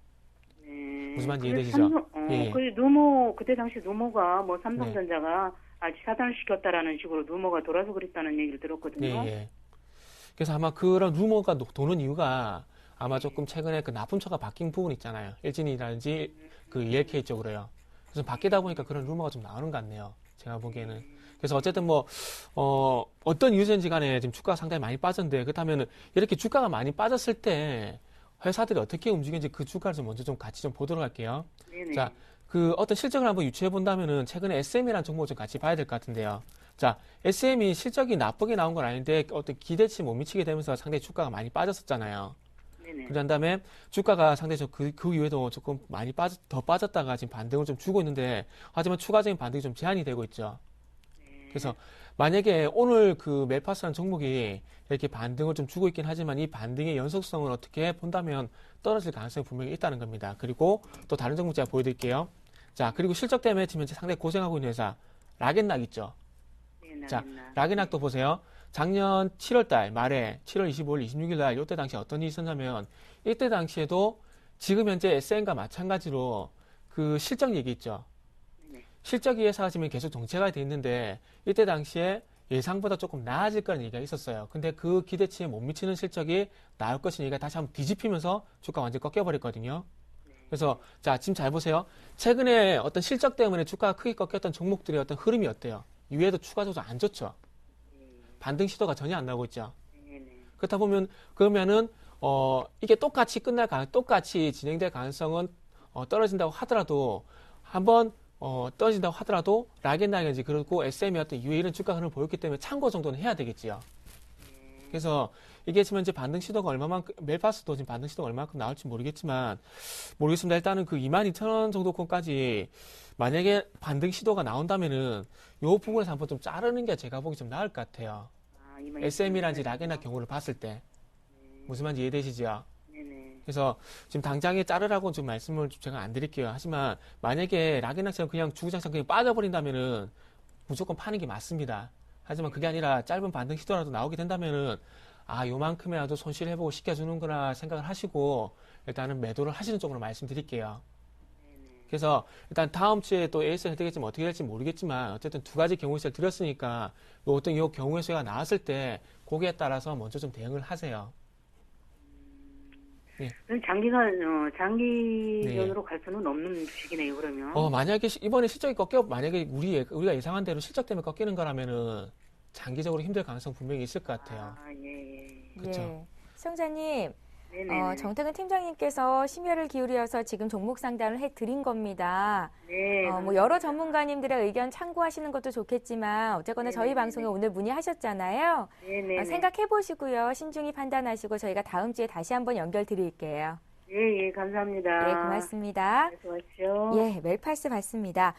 S4: 무슨 말인지 이해되시죠? 예.
S3: 그 누모 그때 당시 누모가 뭐 삼성전자가 차단을 시켰다라는 식으로 누모가 돌아서 그랬다는 얘기를 들었거든요.
S4: 예, 예. 그래서 아마 그런 루머가 도는 이유가 아마 조금 최근에 그 납품처가 바뀐 부분 있잖아요. LG니라든지 그 ELK 쪽으로요. 그래서 바뀌다 보니까 그런 루머가 좀 나오는 것 같네요. 제가 보기에는. 그래서 어쨌든 뭐, 어떤 이유인지 간에 지금 주가가 상당히 많이 빠졌는데, 그렇다면 이렇게 주가가 많이 빠졌을 때 회사들이 어떻게 움직이는지 그 주가를 좀 먼저 좀 같이 좀 보도록 할게요.
S3: 네네.
S4: 자, 그 어떤 실적을 한번 유추해 본다면은 최근에 SM이라는 종목을 좀 같이 봐야 될 것 같은데요. 자, SM이 실적이 나쁘게 나온 건 아닌데 어떤 기대치 못 미치게 되면서 상당히 주가가 많이 빠졌었잖아요.
S3: 네네.
S4: 그런 다음에 주가가 상당히 그 이후에도 조금 많이 더 빠졌다가 지금 반등을 좀 주고 있는데, 하지만 추가적인 반등이 좀 제한이 되고 있죠. 그래서 만약에 오늘 그 멜파스라는 종목이 이렇게 반등을 좀 주고 있긴 하지만 이 반등의 연속성을 어떻게 본다면 떨어질 가능성이 분명히 있다는 겁니다. 그리고 또 다른 종목 제가 보여드릴게요. 자, 그리고 실적 때문에 지금 현재 상당히 고생하고 있는 회사 락앤락 있죠.
S3: 네,
S4: 자, 락앤락도 보세요. 작년 7월달 말에 7월 25일, 26일 날 이때 당시에 어떤 일이 있었냐면, 이때 당시에도 지금 현재 SM과 마찬가지로 그 실적 얘기 있죠. 실적이 회사가 지금 계속 정체가 돼 있는데, 이때 당시에 예상보다 조금 나아질 거라는 얘기가 있었어요. 근데 그 기대치에 못 미치는 실적이 나올 것인 얘기가 다시 한번 뒤집히면서 주가 완전히 꺾여버렸거든요. 그래서 자, 지금 잘 보세요. 최근에 어떤 실적 때문에 주가가 크게 꺾였던 종목들의 어떤 흐름이 어때요? 이외에도 추가적으로 안 좋죠. 반등 시도가 전혀 안 나오고 있죠. 그렇다 보면 그러면은 이게 똑같이 똑같이 진행될 가능성은 떨어진다고 하더라도 한번 떨어진다고 하더라도 락앤락인지 그렇고 SM이 어떤 이후에 이런 주가 흐름을 보였기 때문에 참고 정도는 해야 되겠지요. 그래서 이게 지금 이제 반등 시도가 얼마만큼, 멜파스도 지금 반등 시도가 얼마만큼 나올지 모르겠습니다. 일단은 그 22,000원 정도권까지 만약에 반등 시도가 나온다면은 요 부분에서 한번 좀 자르는 게 제가 보기 좀 나을 것 같아요. SM이란지 락앤락 경우를 봤을 때. 무슨 말인지 이해되시죠?
S3: 네네.
S4: 그래서 지금 당장에 자르라고 좀 말씀을 제가 안 드릴게요. 하지만 만약에 락앤락처럼 그냥 주구장창 그냥 빠져버린다면은 무조건 파는 게 맞습니다. 하지만 그게 아니라 짧은 반등 시도라도 나오게 된다면은 요만큼이라도 손실해보고 시켜주는구나 생각을 하시고 일단은 매도를 하시는 쪽으로 말씀드릴게요. 그래서 일단 다음 주에 또 AS 혜택이 어떻게 될지 모르겠지만 어쨌든 두 가지 경우 수를 드렸으니까 어떤 이 경우의 수가 나왔을 때 거기에 따라서 먼저 좀 대응을 하세요. 네.
S3: 장기전으로 갈 수는 없는 주식이네요, 그러면.
S4: 만약에 이번에 실적이 만약에 우리가 예상한 대로 실적 때문에 꺾이는 거라면은 장기적으로 힘들 가능성 분명히 있을 것 같아요.
S3: 예.
S4: 그렇죠.
S1: 예. 시청자님,
S3: 네네.
S1: 정태근 팀장님께서 심혈을 기울여서 지금 종목 상담을 해드린 겁니다.
S3: 네.
S1: 뭐 여러 전문가님들의 의견 참고하시는 것도 좋겠지만 어쨌거나 저희
S3: 네네네.
S1: 방송에 오늘 문의하셨잖아요.
S3: 네네.
S1: 생각해보시고요. 신중히 판단하시고 저희가 다음 주에 다시 한번 연결 드릴게요.
S3: 예, 감사합니다.
S1: 네, 고맙습니다.
S3: 수고하십시오.
S1: 예, 멜파스 받습니다.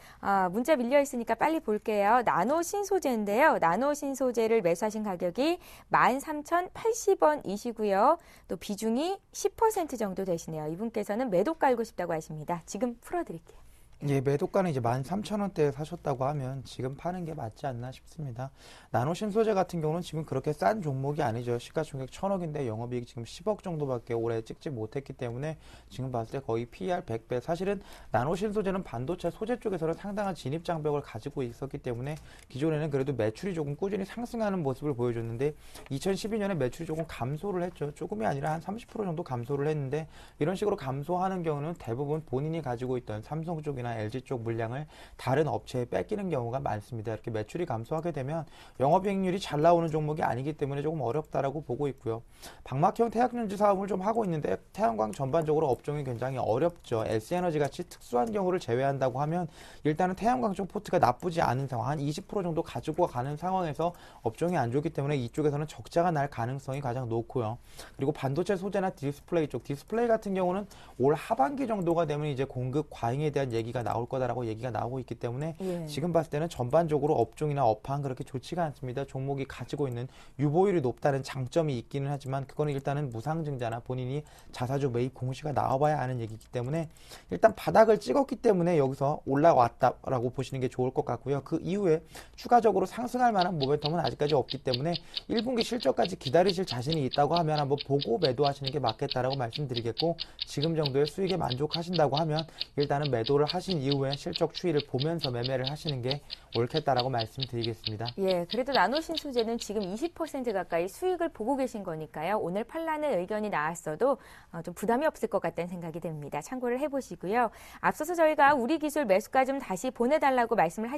S1: 문자 밀려 있으니까 빨리 볼게요. 나노 신소재인데요. 나노 신소재를 매수하신 가격이 13,080원이시고요. 또 비중이 10% 정도 되시네요. 이분께서는 매도 깔고 싶다고 하십니다. 지금 풀어드릴게요.
S2: 예, 매도가는 이제 13,000원대에 사셨다고 하면 지금 파는 게 맞지 않나 싶습니다. 나노신소재 같은 경우는 지금 그렇게 싼 종목이 아니죠. 시가총액 1,000억인데 영업이익 지금 10억 정도밖에 올해 찍지 못했기 때문에 지금 봤을 때 거의 PER 100배. 사실은 나노신소재는 반도체 소재 쪽에서는 상당한 진입장벽을 가지고 있었기 때문에 기존에는 그래도 매출이 조금 꾸준히 상승하는 모습을 보여줬는데 2012년에 매출이 조금 감소를 했죠. 조금이 아니라 한 30% 정도 감소를 했는데 이런 식으로 감소하는 경우는 대부분 본인이 가지고 있던 삼성 쪽이나 LG 쪽 물량을 다른 업체에 뺏기는 경우가 많습니다. 이렇게 매출이 감소하게 되면 영업이익률이 잘 나오는 종목이 아니기 때문에 조금 어렵다라고 보고 있고요. 방막형 태양전지 사업을 좀 하고 있는데 태양광 전반적으로 업종이 굉장히 어렵죠. S에너지 같이 특수한 경우를 제외한다고 하면 일단은 태양광 쪽 포트가 나쁘지 않은 상황, 한 20% 정도 가지고 가는 상황에서 업종이 안 좋기 때문에 이쪽에서는 적자가 날 가능성이 가장 높고요. 그리고 반도체 소재나 디스플레이 쪽, 디스플레이 같은 경우는 올 하반기 정도가 되면 이제 공급 과잉에 대한 얘기가 나올 거다라고 얘기가 나오고 있기 때문에 지금 봤을 때는 전반적으로 업종이나 업황 그렇게 좋지가 않습니다. 종목이 가지고 있는 유보율이 높다는 장점이 있기는 하지만 그거는 일단은 무상증자나 본인이 자사주 매입 공시가 나와봐야 하는 얘기이기 때문에 일단 바닥을 찍었기 때문에 여기서 올라왔다라고 보시는 게 좋을 것 같고요. 그 이후에 추가적으로 상승할 만한 모멘텀은 아직까지 없기 때문에 1분기 실적까지 기다리실 자신이 있다고 하면 한번 보고 매도하시는 게 맞겠다라고 말씀드리겠고 지금 정도의 수익에 만족하신다고 하면 일단은 매도를 하시 하신 이후에 실적 추이를 보면서 매매를 하시는 게 옳겠다라고 말씀드리겠습니다.
S1: 예, 그래도 나누신 소재는 지금 20% 가까이 수익을 보고 계신 거니까요. 오늘 팔라는 의견이 나왔어도 좀 부담이 없을 것 같다는 생각이 듭니다. 참고를 해보시고요. 앞서서 저희가 우리 기술 매수가 좀 다시 보내달라고 말씀을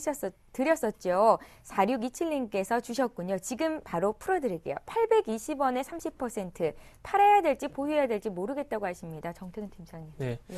S1: 드렸었죠. 4627님께서 주셨군요. 지금 바로 풀어드릴게요. 820원에 30% 팔아야 될지 보유해야 될지 모르겠다고 하십니다. 정태근 팀장님.
S4: 네.
S1: 예.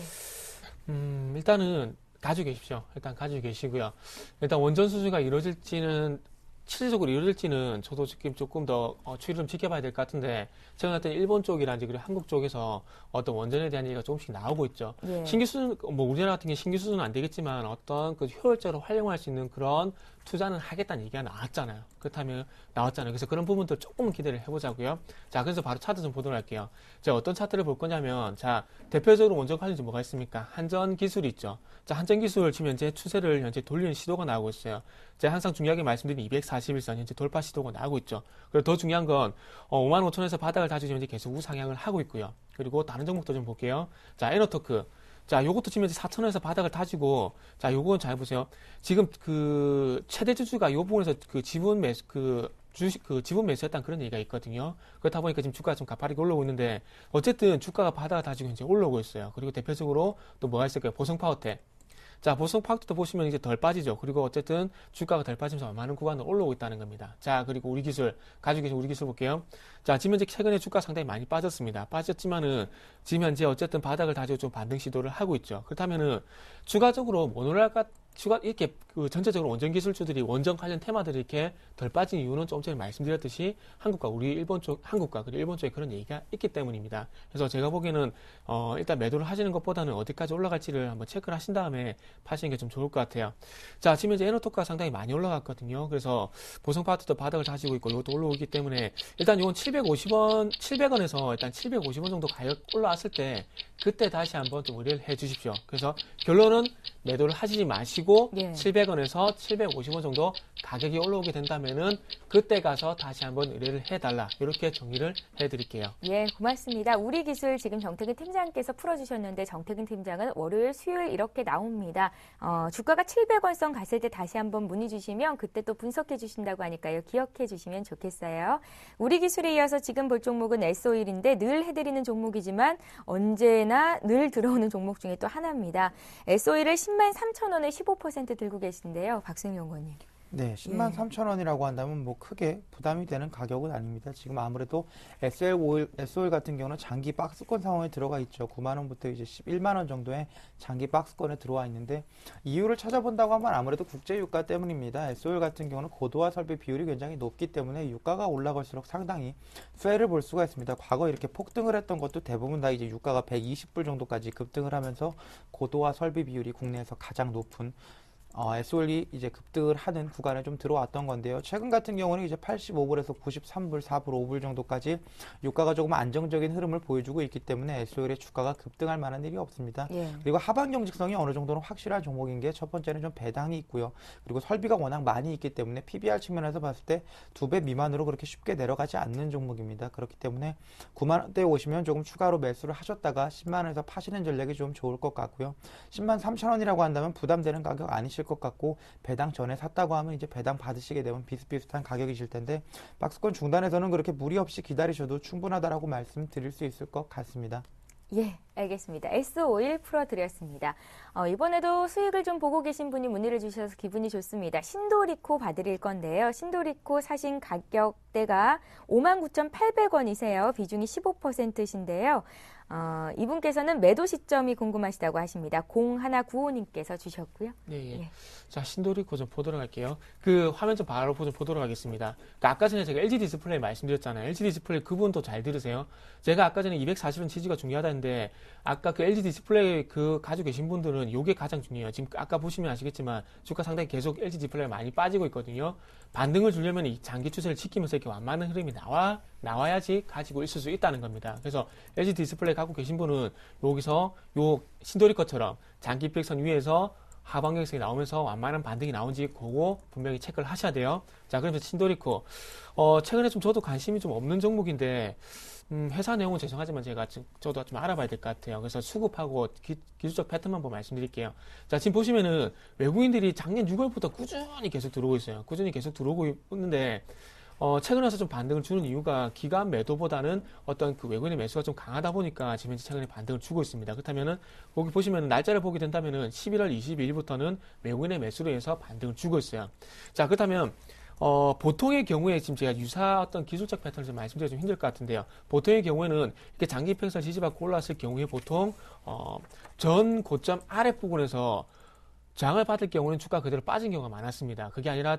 S4: 일단은 가지고 계십시오. 일단 가지고 계시고요. 일단 원전 수주가 이루어질지는 실질적으로 이루어질지는 저도 지금 조금 더 추이를 좀 지켜봐야 될 것 같은데 제가 봤을 때 일본 쪽이라든지 그리고 한국 쪽에서 어떤 원전에 대한 얘기가 조금씩 나오고 있죠.
S1: 예.
S4: 신규 수준, 뭐 우리나라 같은 경우 신규 수준은 안 되겠지만 어떤 그 효율적으로 활용할 수 있는 그런 투자는 하겠다는 얘기가 나왔잖아요. 그렇다면 나왔잖아요. 그래서 그런 부분들 조금 기대를 해보자고요. 자, 그래서 바로 차트 좀 보도록 할게요. 자, 어떤 차트를 볼 거냐면, 자, 대표적으로 원전 관련주 뭐가 있습니까? 한전 기술이 있죠. 자, 한전 기술 지금 현재 추세를 현재 돌리는 시도가 나오고 있어요. 제가 항상 중요하게 말씀드린 241선 현재 돌파 시도가 나오고 있죠. 그리고 더 중요한 건 55,000원에서 바닥을 다지고 현재 계속 우상향을 하고 있고요. 그리고 다른 종목도 좀 볼게요. 자, 에너토크. 자, 요것도 지금 현재 4,000원에서 바닥을 다지고, 자, 요건 잘 보세요. 지금 그 최대 주주가 요 부분에서 그 지분 매수, 지분 매수했다는 그런 얘기가 있거든요. 그렇다 보니까 지금 주가가 좀 가파르게 올라오고 있는데, 어쨌든 주가가 바닥을 다지고 현재 올라오고 있어요. 그리고 대표적으로 또 뭐가 있을까요? 보성파워텍. 자, 보성파워텍도 보시면 이제 덜 빠지죠. 그리고 어쨌든 주가가 덜 빠지면서 많은 구간으로 올라오고 있다는 겁니다. 자, 그리고 우리 기술, 가지고 계신 우리 기술 볼게요. 자, 지금 현재 최근에 주가 상당히 많이 빠졌습니다. 빠졌지만은 지금 현재 어쨌든 바닥을 다지고 좀 반등 시도를 하고 있죠. 그렇다면은 추가적으로 모노랄까 이렇게 그 전체적으로 원전 기술주들이 원전 관련 테마들이 이렇게 덜 빠진 이유는 좀 전에 말씀드렸듯이 한국과 그리고 일본 쪽에 그런 얘기가 있기 때문입니다. 그래서 제가 보기에는 일단 매도를 하시는 것보다는 어디까지 올라갈지를 한번 체크를 하신 다음에 파시는 게 좀 좋을 것 같아요. 자, 지금 이제 에너토크가 상당히 많이 올라갔거든요. 그래서 보성파워텍도 바닥을 다지고 있고 이것도 올라오기 때문에 일단 이건 700원에서 일단 750원 정도 가격 올라왔을 때 그때 다시 한번 좀 의뢰를 해 주십시오. 그래서 결론은 매도를 하시지 마시고
S1: 예.
S4: 700원에서 750원 정도 가격이 올라오게 된다면은 그때 가서 다시 한번 의뢰를 해달라. 이렇게 정리를 해드릴게요.
S1: 예, 고맙습니다. 우리 기술 지금 정태근 팀장께서 풀어주셨는데 정태근 팀장은 월요일, 수요일 이렇게 나옵니다. 주가가 700원선 갔을 때 다시 한번 문의 주시면 그때 또 분석해 주신다고 하니까요. 기억해 주시면 좋겠어요. 우리 기술에 이어서 지금 볼 종목은 S-오일인데 늘 해드리는 종목이지만 언제나 늘 들어오는 종목 중에 또 하나입니다. S-오일을 103,000원에 15% 들고 계신데요. 박승용 연구원님.
S2: 네, 10만 3천 원이라고 한다면 뭐 크게 부담이 되는 가격은 아닙니다. 지금 아무래도 SO일 같은 경우는 장기 박스권 상황에 들어가 있죠. 9만 원부터 이제 11만 원 정도의 장기 박스권에 들어와 있는데 이유를 찾아본다고 하면 아무래도 국제 유가 때문입니다. SO일 같은 경우는 고도화 설비 비율이 굉장히 높기 때문에 유가가 올라갈수록 상당히 쇠를 볼 수가 있습니다. 과거 이렇게 폭등을 했던 것도 대부분 다 이제 유가가 120불 정도까지 급등을 하면서 고도화 설비 비율이 국내에서 가장 높은 S-오일이 이제 급등을 하는 구간에 좀 들어왔던 건데요. 최근 같은 경우는 이제 85불에서 93불, 4불, 5불 정도까지 유가가 조금 안정적인 흐름을 보여주고 있기 때문에 S-오일의 주가가 급등할 만한 일이 없습니다.
S1: 예.
S2: 그리고 하방 경직성이 어느 정도는 확실한 종목인 게 첫 번째는 좀 배당이 있고요. 그리고 설비가 워낙 많이 있기 때문에 PBR 측면에서 봤을 때 2배 미만으로 그렇게 쉽게 내려가지 않는 종목입니다. 그렇기 때문에 9만 원대에 오시면 조금 추가로 매수를 하셨다가 10만 원에서 파시는 전략이 좀 좋을 것 같고요. 10만 3천 원이라고 한다면 부담되는 가격 아니실 것 같고 배당 전에 샀다고 하면 이제 배당 받으시게 되면 비슷비슷한 가격이실 텐데 박스권 중단에서는 그렇게 무리 없이 기다리셔도 충분하다라고 말씀드릴 수 있을 것 같습니다.
S1: 예, 알겠습니다. S-오일 풀어드렸습니다. 이번에도 수익을 좀 보고 계신 분이 문의를 주셔서 기분이 좋습니다. 신도리코 봐드릴 건데요. 신도리코 사신 가격대가 59,800원이세요. 비중이 15%신데요. 이분께서는 매도 시점이 궁금하시다고 하십니다. 0195님께서 주셨고요.
S4: 네.
S1: 예.
S4: 자, 신도리코 좀 보도록 할게요. 그 화면 좀 바로 좀 보도록 하겠습니다. 그러니까 아까 전에 제가 LG 디스플레이 말씀드렸잖아요. LG 디스플레이 그분도 잘 들으세요. 제가 아까 전에 240원 지지가 중요하다는데 아까 그 LG 디스플레이 그 가지고 계신 분들은 이게 가장 중요해요. 지금 아까 보시면 아시겠지만 주가 상당히 계속 LG 디스플레이가 많이 빠지고 있거든요. 반등을 주려면 이 장기 추세를 지키면서 이렇게 완만한 흐름이 나와야지 가지고 있을 수 있다는 겁니다. 그래서 LG 디스플레이 갖고 계신 분은 여기서 요 신도리코처럼 장기 픽선 위에서 하방 경직선이 나오면서 완만한 반등이 나온지 그거 분명히 체크를 하셔야 돼요. 자, 그러면서 신도리코. 최근에 좀 저도 관심이 좀 없는 종목인데, 회사 내용은 죄송하지만 저도 좀 알아봐야 될 것 같아요. 그래서 수급하고 기술적 패턴만 보고 말씀드릴게요. 자, 지금 보시면은 외국인들이 작년 6월부터 꾸준히 계속 들어오고 있어요. 꾸준히 계속 들어오고 있는데, 최근에 와서 좀 반등을 주는 이유가 기관 매도보다는 어떤 그 외국인의 매수가 좀 강하다 보니까 지금 현재 최근에 반등을 주고 있습니다. 그렇다면은, 거기 보시면 날짜를 보게 된다면은 11월 22일부터는 외국인의 매수로 해서 반등을 주고 있어요. 자, 그렇다면, 보통의 경우에 지금 제가 유사 어떤 기술적 패턴을 좀 말씀드리기 좀 힘들 것 같은데요. 보통의 경우에는 이렇게 장기 평선 지지받고 올라왔을 경우에 보통, 전 고점 아랫부분에서 저항을 받을 경우는 주가 그대로 빠진 경우가 많았습니다. 그게 아니라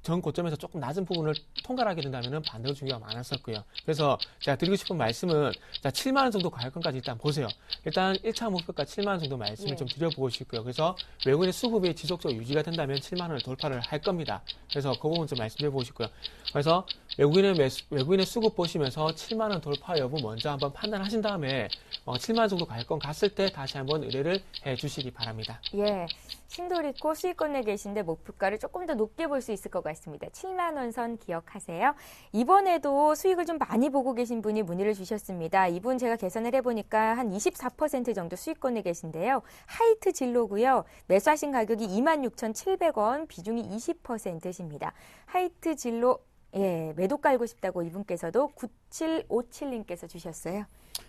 S4: 전 고점에서 조금 낮은 부분을 통과하게 된다면 반등을 주는 경우가 많았었고요. 그래서 제가 드리고 싶은 말씀은, 자, 7만 원 정도 가격권까지 일단 보세요. 일단 1차 목표가 7만 원 정도 말씀을 좀 드려보고 싶고요. 그래서 외국인의 수급이 지속적으로 유지가 된다면 7만 원을 돌파를 할 겁니다. 그래서 그 부분 좀 말씀드려보고 싶고요. 그래서 외국인의 수급 보시면서 7만 원 돌파 여부 먼저 한번 판단하신 다음에 7만 원 정도 가격권 갔을 때 다시 한번 의뢰를 해 주시기 바랍니다.
S1: 예. 신도리코 수익권에 계신데 목표가를 조금 더 높게 볼 수 있을 것 같습니다. 7만 원 선 기억하세요. 이번에도 수익을 좀 많이 보고 계신 분이 문의를 주셨습니다. 이분 제가 계산을 해보니까 한 24% 정도 수익권에 계신데요. 하이트 진로고요. 매수하신 가격이 26,700원, 비중이 20%십니다. 하이트 진로, 예, 매도 깔고 싶다고 이분께서도 9757님께서 주셨어요.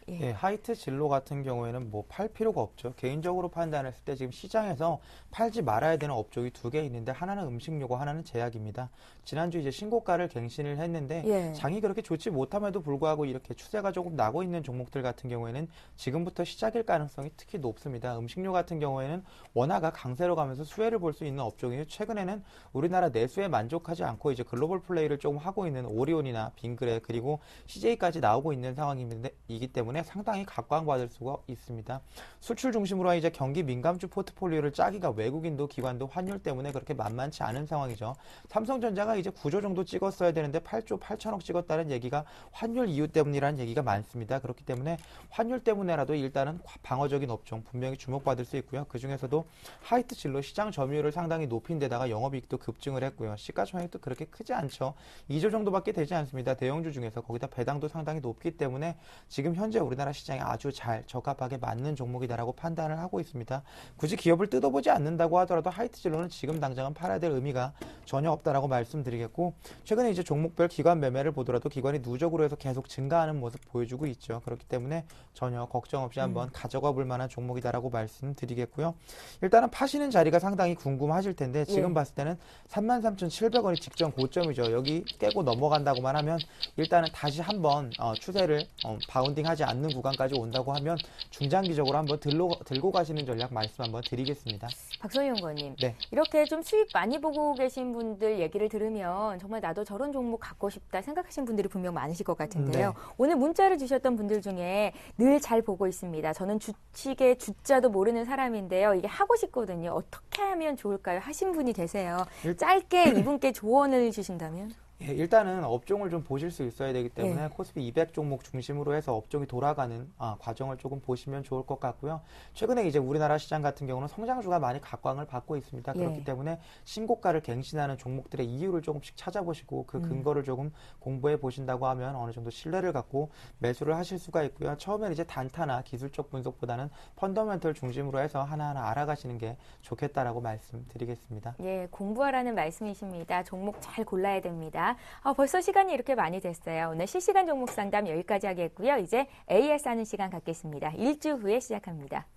S2: 예, 하이트 진로 같은 경우에는 뭐 팔 필요가 없죠. 개인적으로 판단했을 때 지금 시장에서 팔지 말아야 되는 업종이 두 개 있는데 하나는 음식료고 하나는 제약입니다. 지난주 이제 신고가를 갱신을 했는데
S1: 예.
S2: 장이 그렇게 좋지 못함에도 불구하고 이렇게 추세가 조금 나고 있는 종목들 같은 경우에는 지금부터 시작일 가능성이 특히 높습니다. 음식료 같은 경우에는 원화가 강세로 가면서 수혜를 볼 수 있는 업종이에요. 최근에는 우리나라 내수에 만족하지 않고 이제 글로벌 플레이를 조금 하고 있는 오리온이나 빙그레 그리고 CJ까지 나오고 있는 상황이기 때문에 상당히 각광받을 수가 있습니다. 수출 중심으로 이제 경기 민감주 포트폴리오를 짜기가 외국인도 기관도 환율 때문에 그렇게 만만치 않은 상황이죠. 삼성전자가 이제 9조 정도 찍었어야 되는데 8조 8천억 찍었다는 얘기가 환율 이유 때문이라는 얘기가 많습니다. 그렇기 때문에 환율 때문에라도 일단은 방어적인 업종 분명히 주목받을 수 있고요. 그 중에서도 하이트 진로 시장 점유율을 상당히 높인 데다가 영업이익도 급증을 했고요. 시가총액도 그렇게 크지 않죠. 2조 정도밖에 되지 않습니다. 대형주 중에서 거기다 배당도 상당히 높기 때문에 지금 현재 우리나라 시장에 아주 잘 적합하게 맞는 종목이다라고 판단을 하고 있습니다. 굳이 기업을 뜯어보지 않는다고 하더라도 하이트 진로는 지금 당장은 팔아야 될 의미가 전혀 없다라고 말씀드리겠고 최근에 이제 종목별 기관 매매를 보더라도 기관이 누적으로 해서 계속 증가하는 모습 보여주고 있죠. 그렇기 때문에 전혀 걱정 없이 한번 가져가 볼 만한 종목이다라고 말씀드리겠고요. 일단은 파시는 자리가 상당히 궁금하실 텐데 지금 봤을 때는 33,700원이 직전 고점이죠. 여기 깨고 넘어간다고만 하면 일단은 다시 한번 추세를 바운딩하지 않는 구간까지 온다고 하면 중장기적으로 한번 들고 가시는 전략 말씀 한번 드리겠습니다.
S1: 박선희 연구원님,
S2: 네.
S1: 이렇게 좀 수익 많이 보고 계신 분들 얘기를 들으면 정말 나도 저런 종목 갖고 싶다 생각하신 분들이 분명 많으실 것 같은데요.
S2: 네.
S1: 오늘 문자를 주셨던 분들 중에 늘 잘 보고 있습니다. 저는 주식의 주자도 모르는 사람인데요. 이게 하고 싶거든요. 어떻게 하면 좋을까요? 하신 분이 계세요. 짧게 이분께 조언을 주신다면?
S2: 예, 일단은 업종을 좀 보실 수 있어야 되기 때문에 코스피 200 종목 중심으로 해서 업종이 돌아가는 과정을 조금 보시면 좋을 것 같고요. 최근에 이제 우리나라 시장 같은 경우는 성장주가 많이 각광을 받고 있습니다. 그렇기 때문에 신고가를 갱신하는 종목들의 이유를 조금씩 찾아보시고 그 근거를 조금 공부해 보신다고 하면 어느 정도 신뢰를 갖고 매수를 하실 수가 있고요. 처음에는 이제 단타나 기술적 분석보다는 펀더멘털 중심으로 해서 하나하나 알아가시는 게 좋겠다라고 말씀드리겠습니다.
S1: 예, 공부하라는 말씀이십니다. 종목 잘 골라야 됩니다. 벌써 시간이 이렇게 많이 됐어요. 오늘 실시간 종목 상담 여기까지 하겠고요. 이제 AS 하는 시간 갖겠습니다. 일주 후에 시작합니다.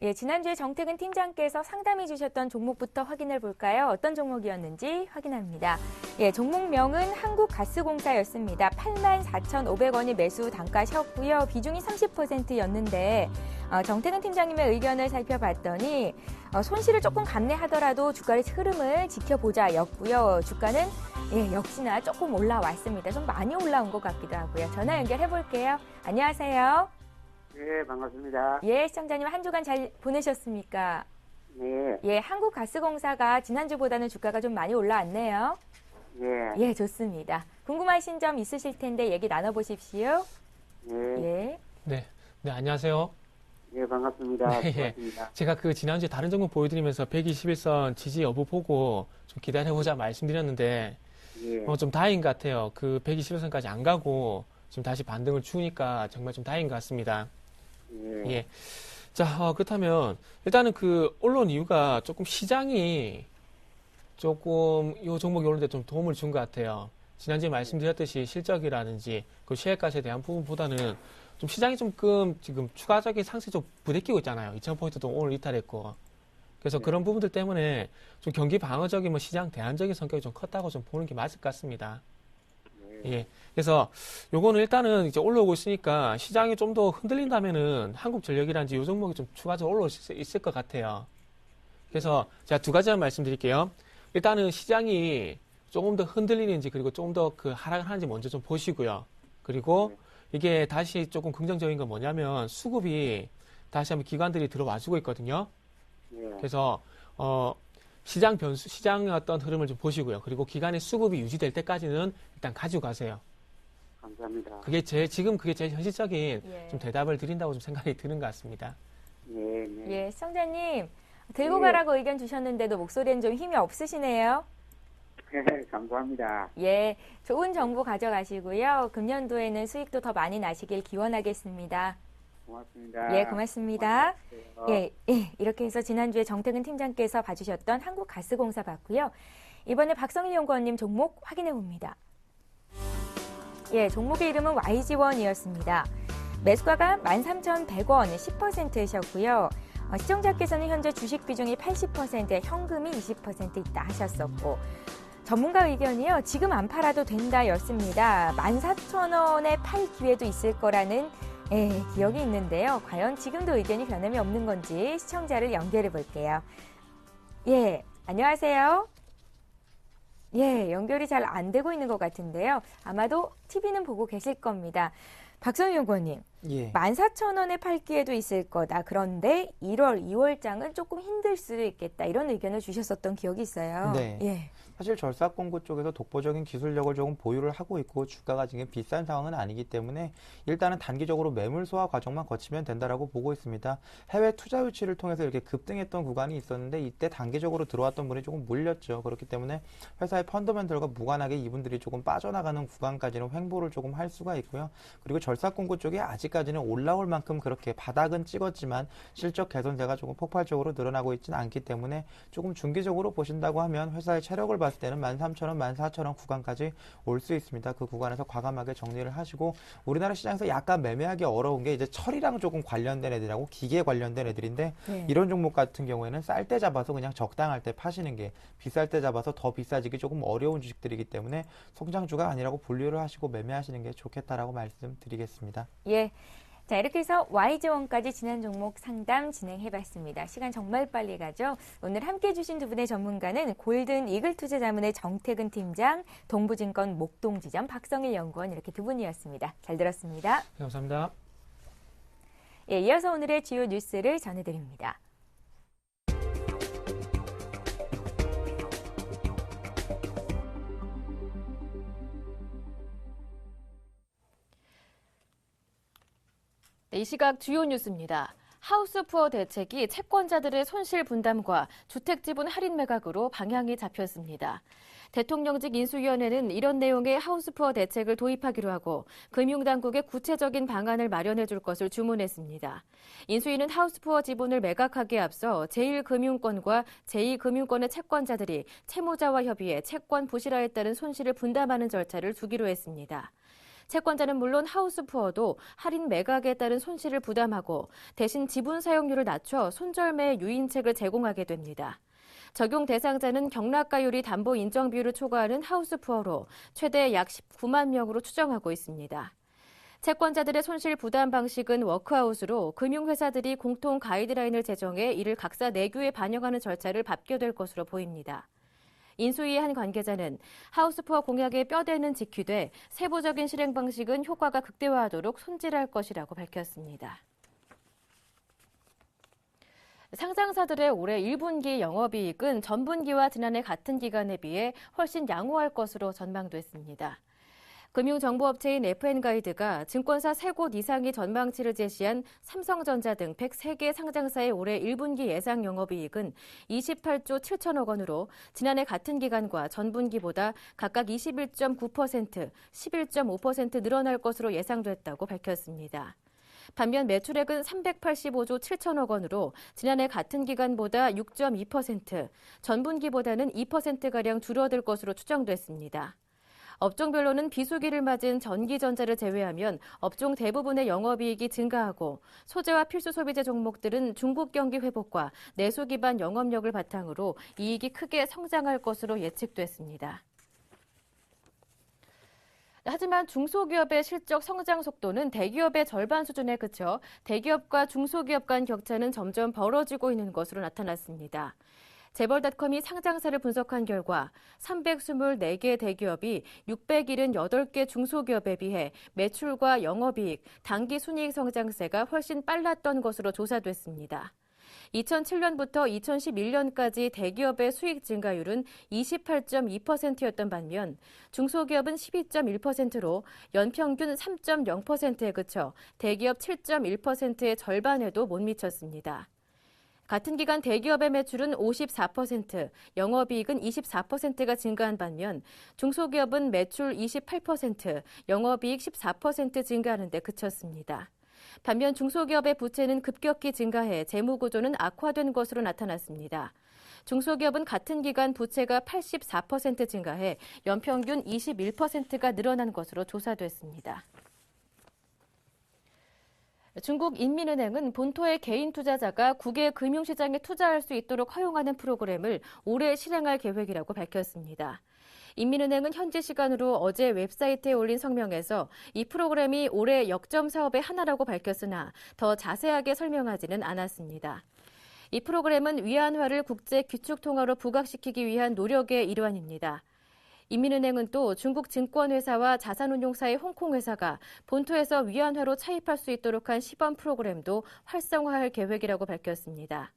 S1: 예, 지난주에 정태근 팀장께서 상담해 주셨던 종목부터 확인해 볼까요? 어떤 종목이었는지 확인합니다. 예, 종목명은 한국가스공사였습니다. 84,500원이 매수 단가셨고요. 비중이 30%였는데 정태근 팀장님의 의견을 살펴봤더니 손실을 조금 감내하더라도 주가의 흐름을 지켜보자였고요. 주가는 역시나 조금 올라왔습니다. 좀 많이 올라온 것 같기도 하고요. 전화 연결해 볼게요. 안녕하세요.
S5: 네, 반갑습니다.
S1: 예, 시청자님 한 주간 잘 보내셨습니까?
S5: 네,
S1: 예, 한국가스공사가 지난주보다는 주가가 좀 많이 올라왔네요.
S5: 예.
S1: 예, 좋습니다. 궁금하신 점 있으실 텐데 얘기 나눠보십시오.
S5: 예.
S1: 예.
S4: 네, 네, 안녕하세요.
S5: 예, 반갑습니다.
S4: 네, 예.
S5: 고맙습니다.
S4: 제가 그 지난주에 다른 정보 보여드리면서 121선 지지 여부 보고 좀 기다려보자 말씀드렸는데,
S5: 예.
S4: 좀 다행인 것 같아요. 그 121선까지 안 가고 지금 다시 반등을 주니까 정말 좀 다행인 것 같습니다.
S5: 예.
S4: 예. 자, 그렇다면 일단은 그 올라온 이유가 조금 시장이 조금 이 종목이 오는데 좀 도움을 준 것 같아요. 지난주에 말씀드렸듯이 실적이라든지 그 쉐어가치에 대한 부분보다는 좀 시장이 조금 지금 추가적인 상승이 좀 부대끼고 있잖아요. 2,000포인트도 오늘 이탈했고. 그래서 그런 부분들 때문에 좀 경기 방어적인 뭐 시장 대안적인 성격이 좀 컸다고 좀 보는 게 맞을 것 같습니다. 예. 그래서 요거는 일단은 이제 올라오고 있으니까 시장이 좀 더 흔들린다면은 한국전력이라든지 요 종목이 좀 추가적으로 올라올 수 있을 것 같아요. 그래서 제가 두 가지만 말씀드릴게요. 일단은 시장이 조금 더 흔들리는지 그리고 조금 더 그 하락을 하는지 먼저 좀 보시고요. 그리고 이게 다시 조금 긍정적인 건 뭐냐면 수급이 다시 한번 기관들이 들어와주고 있거든요.
S5: 예.
S4: 그래서 시장 변수, 시장의 어떤 흐름을 좀 보시고요. 그리고 기간의 수급이 유지될 때까지는 일단 가지고 가세요.
S5: 감사합니다.
S4: 지금 그게 제일 현실적인
S1: 예.
S4: 좀 대답을 드린다고 좀 생각이 드는 것 같습니다.
S5: 예. 네.
S1: 예, 시청자님. 들고
S5: 예.
S1: 가라고 의견 주셨는데도 목소리는 좀 힘이 없으시네요.
S5: 감사합니다.
S1: 예, 좋은 정보 가져가시고요. 금년도에는 수익도 더 많이 나시길 기원하겠습니다.
S5: 고맙습니다.
S1: 예, 고맙습니다.
S5: 고맙습니다.
S1: 예, 이렇게 해서 지난주에 정태근 팀장께서 봐주셨던 한국가스공사 봤고요. 이번에 박성일 연구원님 종목 확인해 봅니다. 예, 종목의 이름은 YG1이었습니다. 매수가가 13,100원 10%셨고요. 시청자께서는 현재 주식 비중이 80%에 현금이 20% 있다 하셨었고, 전문가 의견이요. 지금 안 팔아도 된다였습니다. 14,000원에 팔 기회도 있을 거라는 기억이 있는데요. 과연 지금도 의견이 변함이 없는 건지 시청자를 연결해 볼게요. 예, 안녕하세요. 예, 연결이 잘 안 되고 있는 것 같은데요. 아마도 TV는 보고 계실 겁니다. 박성희 연구원님,
S2: 예.
S1: 14,000원에 팔 기회도 있을 거다. 그런데 1월, 2월장은 조금 힘들 수도 있겠다. 이런 의견을 주셨었던 기억이 있어요.
S2: 네.
S1: 예.
S2: 사실 절삭공구 쪽에서 독보적인 기술력을 조금 보유를 하고 있고 주가가 지금 비싼 상황은 아니기 때문에 일단은 단기적으로 매물 소화 과정만 거치면 된다라고 보고 있습니다. 해외 투자 유치를 통해서 이렇게 급등했던 구간이 있었는데 이때 단기적으로 들어왔던 분이 조금 몰렸죠. 그렇기 때문에 회사의 펀더멘털과 무관하게 이분들이 조금 빠져나가는 구간까지는 횡보를 조금 할 수가 있고요. 그리고 절삭공구 쪽이 아직까지는 올라올 만큼 그렇게 바닥은 찍었지만 실적 개선세가 조금 폭발적으로 늘어나고 있지는 않기 때문에 조금 중기적으로 보신다고 하면 회사의 체력을 봤을 때는 13,000원, 14,000원 구간까지 올 수 있습니다. 그 구간에서 과감하게 정리를 하시고 우리나라 시장에서 약간 매매하기 어려운 게 이제 철이랑 조금 관련된 애들하고 기계 관련된 애들인데 이런 종목 같은 경우에는 쌀 때 잡아서 그냥 적당할 때 파시는 게 비쌀 때 잡아서 더 비싸지기 조금 어려운 주식들이기 때문에 성장주가 아니라고 분류를 하시고 매매하시는 게 좋겠다라고 말씀드리겠습니다.
S1: 예. 자, 이렇게 해서 YG1까지 지난 종목 상담 진행해봤습니다. 시간 정말 빨리 가죠. 오늘 함께해 주신 두 분의 전문가는 골든 이글 투자자문의 정태근 팀장, 동부증권 목동지점 박성일 연구원 이렇게 두 분이었습니다. 잘 들었습니다.
S4: 네, 감사합니다.
S1: 예, 이어서 오늘의 주요 뉴스를 전해드립니다.
S6: 네, 이 시각 주요 뉴스입니다. 하우스푸어 대책이 채권자들의 손실 분담과 주택지분 할인 매각으로 방향이 잡혔습니다. 대통령직 인수위원회는 이런 내용의 하우스푸어 대책을 도입하기로 하고 금융당국에 구체적인 방안을 마련해 줄 것을 주문했습니다. 인수위는 하우스푸어 지분을 매각하기에 앞서 제1금융권과 제2금융권의 채권자들이 채무자와 협의해 채권 부실화에 따른 손실을 분담하는 절차를 두기로 했습니다. 채권자는 물론 하우스푸어도 할인 매각에 따른 손실을 부담하고 대신 지분 사용률을 낮춰 손절매 유인책을 제공하게 됩니다. 적용 대상자는 경락가율이 담보 인정 비율을 초과하는 하우스푸어로 최대 약 19만 명으로 추정하고 있습니다. 채권자들의 손실 부담 방식은 워크아웃으로 금융회사들이 공통 가이드라인을 제정해 이를 각사 내규에 반영하는 절차를 밟게 될 것으로 보입니다. 인수위의 한 관계자는 하우스푸어 공약의 뼈대는 지키되 세부적인 실행 방식은 효과가 극대화하도록 손질할 것이라고 밝혔습니다. 상장사들의 올해 1분기 영업이익은 전분기와 지난해 같은 기간에 비해 훨씬 양호할 것으로 전망됐습니다. 금융정보업체인 FN가이드가 증권사 3곳 이상이 전망치를 제시한 삼성전자 등 103개 상장사의 올해 1분기 예상 영업이익은 28조 7천억 원으로 지난해 같은 기간과 전분기보다 각각 21.9%, 11.5% 늘어날 것으로 예상됐다고 밝혔습니다. 반면 매출액은 385조 7천억 원으로 지난해 같은 기간보다 6.2%, 전분기보다는 2%가량 줄어들 것으로 추정됐습니다. 업종별로는 비수기를 맞은 전기전자를 제외하면 업종 대부분의 영업이익이 증가하고 소재와 필수 소비재 종목들은 중국 경기 회복과 내수 기반 영업력을 바탕으로 이익이 크게 성장할 것으로 예측됐습니다. 하지만 중소기업의 실적 성장 속도는 대기업의 절반 수준에 그쳐 대기업과 중소기업 간 격차는 점점 벌어지고 있는 것으로 나타났습니다. 재벌닷컴이 상장사를 분석한 결과 324개 대기업이 678개 중소기업에 비해 매출과 영업이익, 당기 순이익 성장세가 훨씬 빨랐던 것으로 조사됐습니다. 2007년부터 2011년까지 대기업의 수익 증가율은 28.2%였던 반면 중소기업은 12.1%로 연평균 3.0%에 그쳐 대기업 7.1%의 절반에도 못 미쳤습니다. 같은 기간 대기업의 매출은 54%, 영업이익은 24%가 증가한 반면 중소기업은 매출 28%, 영업이익 14% 증가하는 데 그쳤습니다. 반면 중소기업의 부채는 급격히 증가해 재무구조는 악화된 것으로 나타났습니다. 중소기업은 같은 기간 부채가 84% 증가해 연평균 21%가 늘어난 것으로 조사됐습니다. 중국 인민은행은 본토의 개인 투자자가 국외 금융시장에 투자할 수 있도록 허용하는 프로그램을 올해 실행할 계획이라고 밝혔습니다. 인민은행은 현지 시간으로 어제 웹사이트에 올린 성명에서 이 프로그램이 올해 역점 사업의 하나라고 밝혔으나 더 자세하게 설명하지는 않았습니다. 이 프로그램은 위안화를 국제 귀축통화로 부각시키기 위한 노력의 일환입니다. 인민은행은 또 중국 증권회사와 자산운용사의 홍콩회사가 본토에서 위안화로 차입할 수 있도록 한 시범 프로그램도 활성화할 계획이라고 밝혔습니다.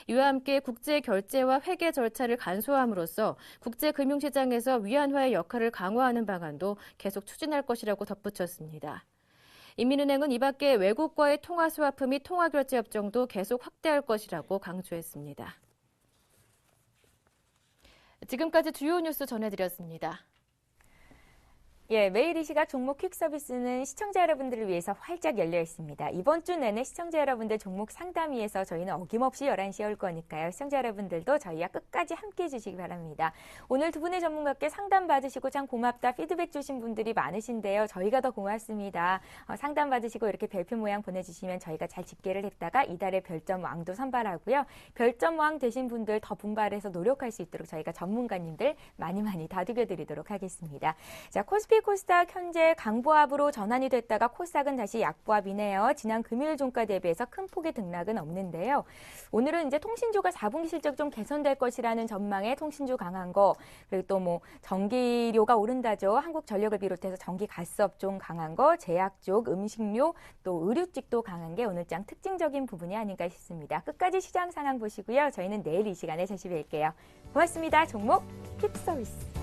S6: 이와 함께 국제 결제와 회계 절차를 간소화함으로써 국제 금융시장에서 위안화의 역할을 강화하는 방안도 계속 추진할 것이라고 덧붙였습니다. 인민은행은 이 밖에 외국과의 통화 스와프 및 통화 결제 협정도 계속 확대할 것이라고 강조했습니다. 지금까지 주요 뉴스 전해드렸습니다.
S1: 예, 매일 이 시각 종목 퀵 서비스는 시청자 여러분들을 위해서 활짝 열려 있습니다. 이번 주 내내 시청자 여러분들 종목 상담위에서 저희는 어김없이 11시에 올 거니까요. 시청자 여러분들도 저희와 끝까지 함께해 주시기 바랍니다. 오늘 두 분의 전문가께 상담 받으시고 참 고맙다 피드백 주신 분들이 많으신데요. 저희가 더 고맙습니다. 상담 받으시고 이렇게 별표 모양 보내주시면 저희가 잘 집계를 했다가 이달의 별점 왕도 선발하고요. 별점 왕 되신 분들 더 분발해서 노력할 수 있도록 저희가 전문가님들 많이 다독여 드리도록 하겠습니다. 자, 코스피 코스닥 현재 강보합으로 전환이 됐다가 코스닥은 다시 약보합이네요. 지난 금요일 종가 대비해서 큰 폭의 등락은 없는데요. 오늘은 이제 통신주가 4분기 실적 좀 개선될 것이라는 전망에 통신주 강한 거, 그리고 또 뭐 전기료가 오른다죠. 한국전력을 비롯해서 전기 가스업종 강한 거, 제약 쪽, 음식료, 또 의류 쪽도 강한 게 오늘장 특징적인 부분이 아닌가 싶습니다. 끝까지 시장 상황 보시고요. 저희는 내일 이 시간에 다시 뵐게요. 고맙습니다. 종목 퀵 서비스.